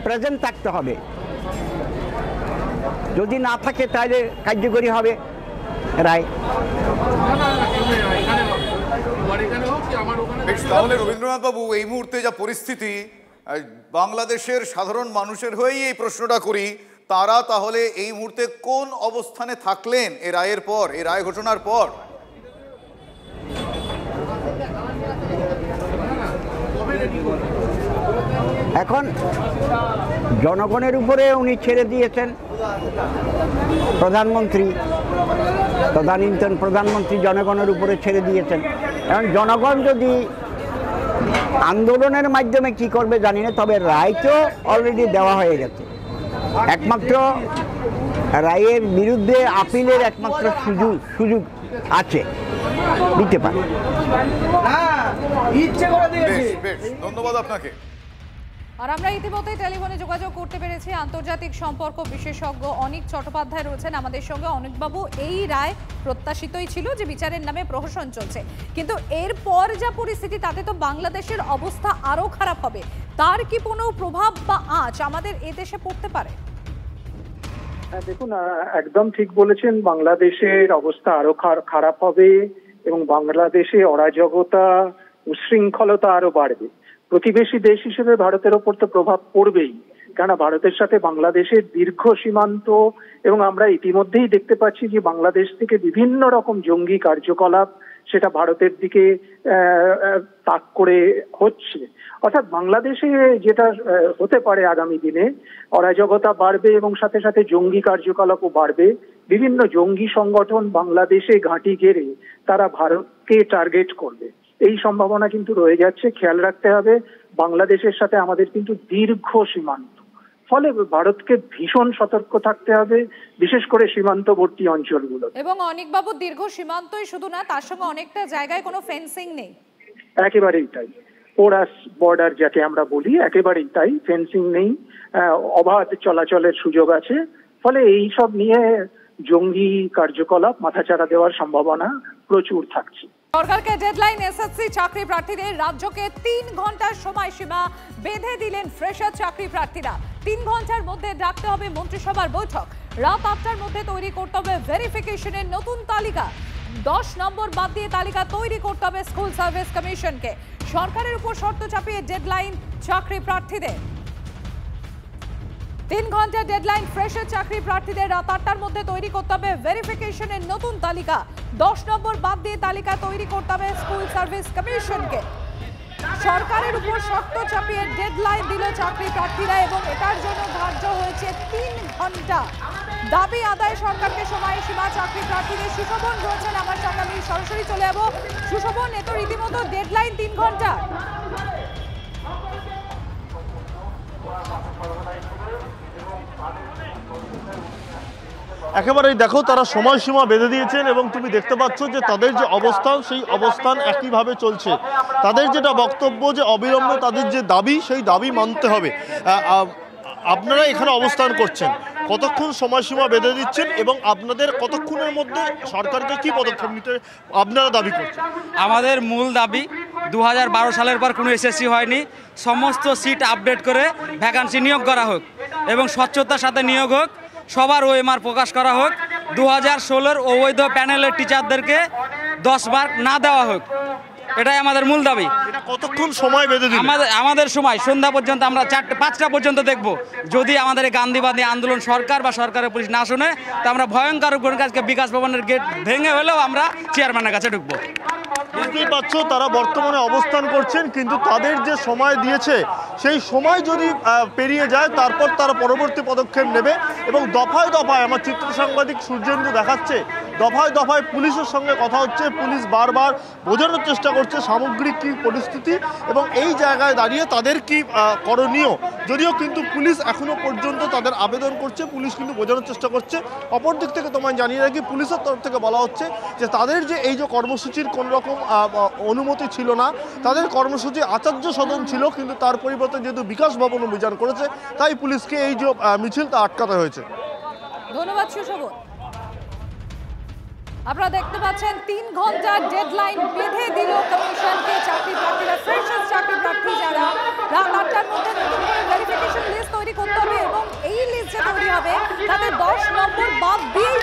প্রেজেন্ট থাকতে হবে। যদি না থাকে তাহলে কার্যকরী হবে রায়। তাহলে রবীন্দ্রনাথ বাবু, এই মুহূর্তে যা পরিস্থিতি, বাংলাদেশের সাধারণ মানুষের হয়েই এই প্রশ্নটা করি, তারা তাহলে এই মুহূর্তে কোন অবস্থানে থাকলেন এই রায়ের পর, এই রায় ঘোষণার পর? এখন জনগণের উপরে উনি ছেড়ে দিয়েছেন, প্রধানমন্ত্রী জনগণের উপরে ছেড়ে দিয়েছেন। এখন জনগণ যদি আন্দোলনের মাধ্যমে কি করবে জানি না, তবে রায় তো অলরেডি দেওয়া হয়ে গেছে। একমাত্র রায়ের বিরুদ্ধে আপিলের একমাত্র সুযোগ আছে, দিতে পারে। ধন্যবাদ আপনাকে। আর আমরা ইতিমধ্যে টেলিফোনে যোগাযোগ করতে পেরেছি, আন্তর্জাতিক সম্পর্ক বিশেষজ্ঞ অনিক চট্টোপাধ্যায় রয়েছেন আমাদের সঙ্গে। অনিকবাবু, এই রায় প্রত্যাশিতই ছিল যে বিচারের নামে প্রহসন চলছে, কিন্তু এরপর যা পরিস্থিতি তাতে তো বাংলাদেশের অবস্থা আরো খারাপ হবে। তার কি কোনো প্রভাব বা আঁচ আমাদের এ দেশে পড়তে পারে? দেখুন, একদম ঠিক বলেছেন, বাংলাদেশের অবস্থা আরো খারাপ হবে এবং বাংলাদেশে অরাজকতা, উশৃঙ্খলতা আরো বাড়বে। প্রতিবেশী দেশ হিসেবে ভারতের ওপর তো প্রভাব পড়বেই, কেননা ভারতের সাথে বাংলাদেশের দীর্ঘ সীমান্ত এবং আমরা ইতিমধ্যেই দেখতে পাচ্ছি যে বাংলাদেশ থেকে বিভিন্ন রকম জঙ্গি কার্যকলাপ সেটা ভারতের দিকে তাক করে হচ্ছে। অর্থাৎ বাংলাদেশে যেটা হতে পারে আগামী দিনে, অরাজকতা বাড়বে এবং সাথে সাথে জঙ্গি কার্যকলাপও বাড়বে। বিভিন্ন জঙ্গি সংগঠন বাংলাদেশে ঘাঁটি গেড়ে তারা ভারতকে টার্গেট করবে, এই সম্ভাবনা কিন্তু রয়ে যাচ্ছে। খেয়াল রাখতে হবে, বাংলাদেশের সাথে আমাদের কিন্তু দীর্ঘ সীমান্ত, ফলে ভারতকে ভীষণ সতর্ক থাকতে হবে, বিশেষ করে সীমান্তবর্তী অঞ্চলগুলো। এবং অনেকবাবু দীর্ঘ সীমান্তই শুধু না, তার সঙ্গে অনেকটা জায়গায় কোনো ফেন্সিং নেই। একেবারেই তাই, পোরাস বর্ডার যাকে আমরা বলি, একেবারেই তাই, ফেন্সিং নেই, অবাধ চলাচলের সুযোগ আছে। ফলে এই সব নিয়ে জঙ্গি কার্যকলাপ মাথাচাড়া দেওয়ার সম্ভাবনা প্রচুর থাকছে। সরকারকে ডেডলাইন, এসএসসি চাকরি প্রার্থীদের রাজ্যকে 3 ঘন্টার সময়সীমা বেঁধে দিলেন ফ্রেশার চাকরি প্রার্থীরা। 3 ঘন্টার মধ্যে ডাকতে হবে মন্ত্রিসভার বৈঠক, রাত 8টার মধ্যে তৈরি করতে হবে ভেরিফিকেশনের নতুন তালিকা, 10 নম্বর বাদ দিয়ে তালিকা তৈরি করতে হবে স্কুল সার্ভিস কমিশনকে। সরকারের উপর শর্ত চাপিয়ে ডেডলাইন চাকরি প্রার্থীদের। 3 ঘন্টা ডেডলাইন ফ্রেশার চাকরি প্রার্থীদের, রাত 8টার মধ্যে তৈরি করতে হবে ভেরিফিকেশনের নতুন তালিকা, 10 নম্বর বাদ দিয়ে তালিকা তৈরি করতে হবে স্কুল সার্ভিস কমিশনকে। সরকারের উপর শর্ত চাপিয়ে ডেডলাইন দিল চাকরি প্রার্থীরা এবং এটার জন্য ধার্য হয়েছে 3 ঘন্টা। দাবি আদায় সরকারকে সময়সীমা চাকরি প্রার্থীদের। সুশোভন রয়েছেন আমার সঙ্গে, আমি সরাসরি চলে যাবো। সুশোভন, এ তো রীতিমতো ডেডলাইন 3 ঘন্টা। একেবারেই দেখো, তারা সময়সীমা বেঁধে দিয়েছেন এবং তুমি দেখতে পাচ্ছ যে তাদের যে অবস্থান, সেই অবস্থান একইভাবে চলছে। তাদের যেটা বক্তব্য যে অবিলম্বে তাদের যে দাবি, সেই দাবি মানতে হবে। আপনারা এখানে অবস্থান করছেন, কতক্ষণ সময়সীমা বেঁধে দিচ্ছেন এবং আপনাদের কতক্ষণের মধ্যে সরকারকে কি পদক্ষেপ নিতে আপনারা দাবি করছেন? আমাদের মূল দাবি 2012 সালের পর কোনো এসএসসি হয়নি, সমস্ত সিট আপডেট করে ভ্যাকান্সি নিয়োগ করা হোক এবং স্বচ্ছতার সাথে নিয়োগ হোক, সবার ওএমআর প্রকাশ করা হোক, 2016-র অবৈধ প্যানেলের টিচারদেরকে 10 মার্ক না দেওয়া হোক, এটাই আমাদের মূল দাবি। কতক্ষণ সময় বেঁধে দিন? আমাদের সময় সন্ধ্যা পর্যন্ত, আমরা 4-5টা পর্যন্ত দেখব। যদি আমাদের এই গান্ধীবাদী আন্দোলন সরকার বা সরকারের পুলিশ না শুনে, তো আমরা ভয়ঙ্কর কাজকে বিকাশ ভবনের গেট ভেঙে হলেও আমরা চেয়ারম্যানের কাছে ঢুকবো। বুঝতেই পারছো তারা বর্তমানে অবস্থান করছেন, কিন্তু তাদের যে সময় দিয়েছে সেই সময় যদি পেরিয়ে যায় তারপর তারা পরবর্তী পদক্ষেপ নেবে। এবং দফায় দফায় আমার চিত্র সাংবাদিক সূর্যেন্দু দেখাচ্ছে, দফায় দফায় পুলিশের সঙ্গে কথা হচ্ছে। পুলিশ বারবার বোঝানোর চেষ্টা করছে সামগ্রিক কী পরিস্থিতি এবং এই জায়গায় দাঁড়িয়ে তাদের কি করণীয়। যদিও কিন্তু পুলিশ এখনো পর্যন্ত তাদের আবেদন করছে, পুলিশ কিন্তু বোঝানোর চেষ্টা করছে। অপর দিক থেকে তোমায় জানিয়ে রাখি, পুলিশের তরফ থেকে বলা হচ্ছে যে তাদের যে এই যে কর্মসূচির কোনো রকম অনুমতি ছিল না, তাদের কর্মসূচি আচার্য সদন ছিল, কিন্তু তার পরিবর্তে যেহেতু বিকাশ ভবন অভিযান করেছে তাই পুলিশকে এই যে মিছিলটা আটকাতে হয়েছে। ধন্যবাদ সুশোভন। আপনারা দেখতে পাচ্ছেন 3 ঘন্টা ডেডলাইন বেঁধে দিল কমিশনকে চাকরি প্রার্থীরা। ফ্রেশার্স চাকরি প্রার্থী যারা, রাত 8টার মধ্যে নতুন করে ভেরিফিকেশন লিস্ট তৈরি করতে হবে এবং এই লিস্ট যে তৈরি হবে তাতে 10 নম্বর বাদ দিয়েই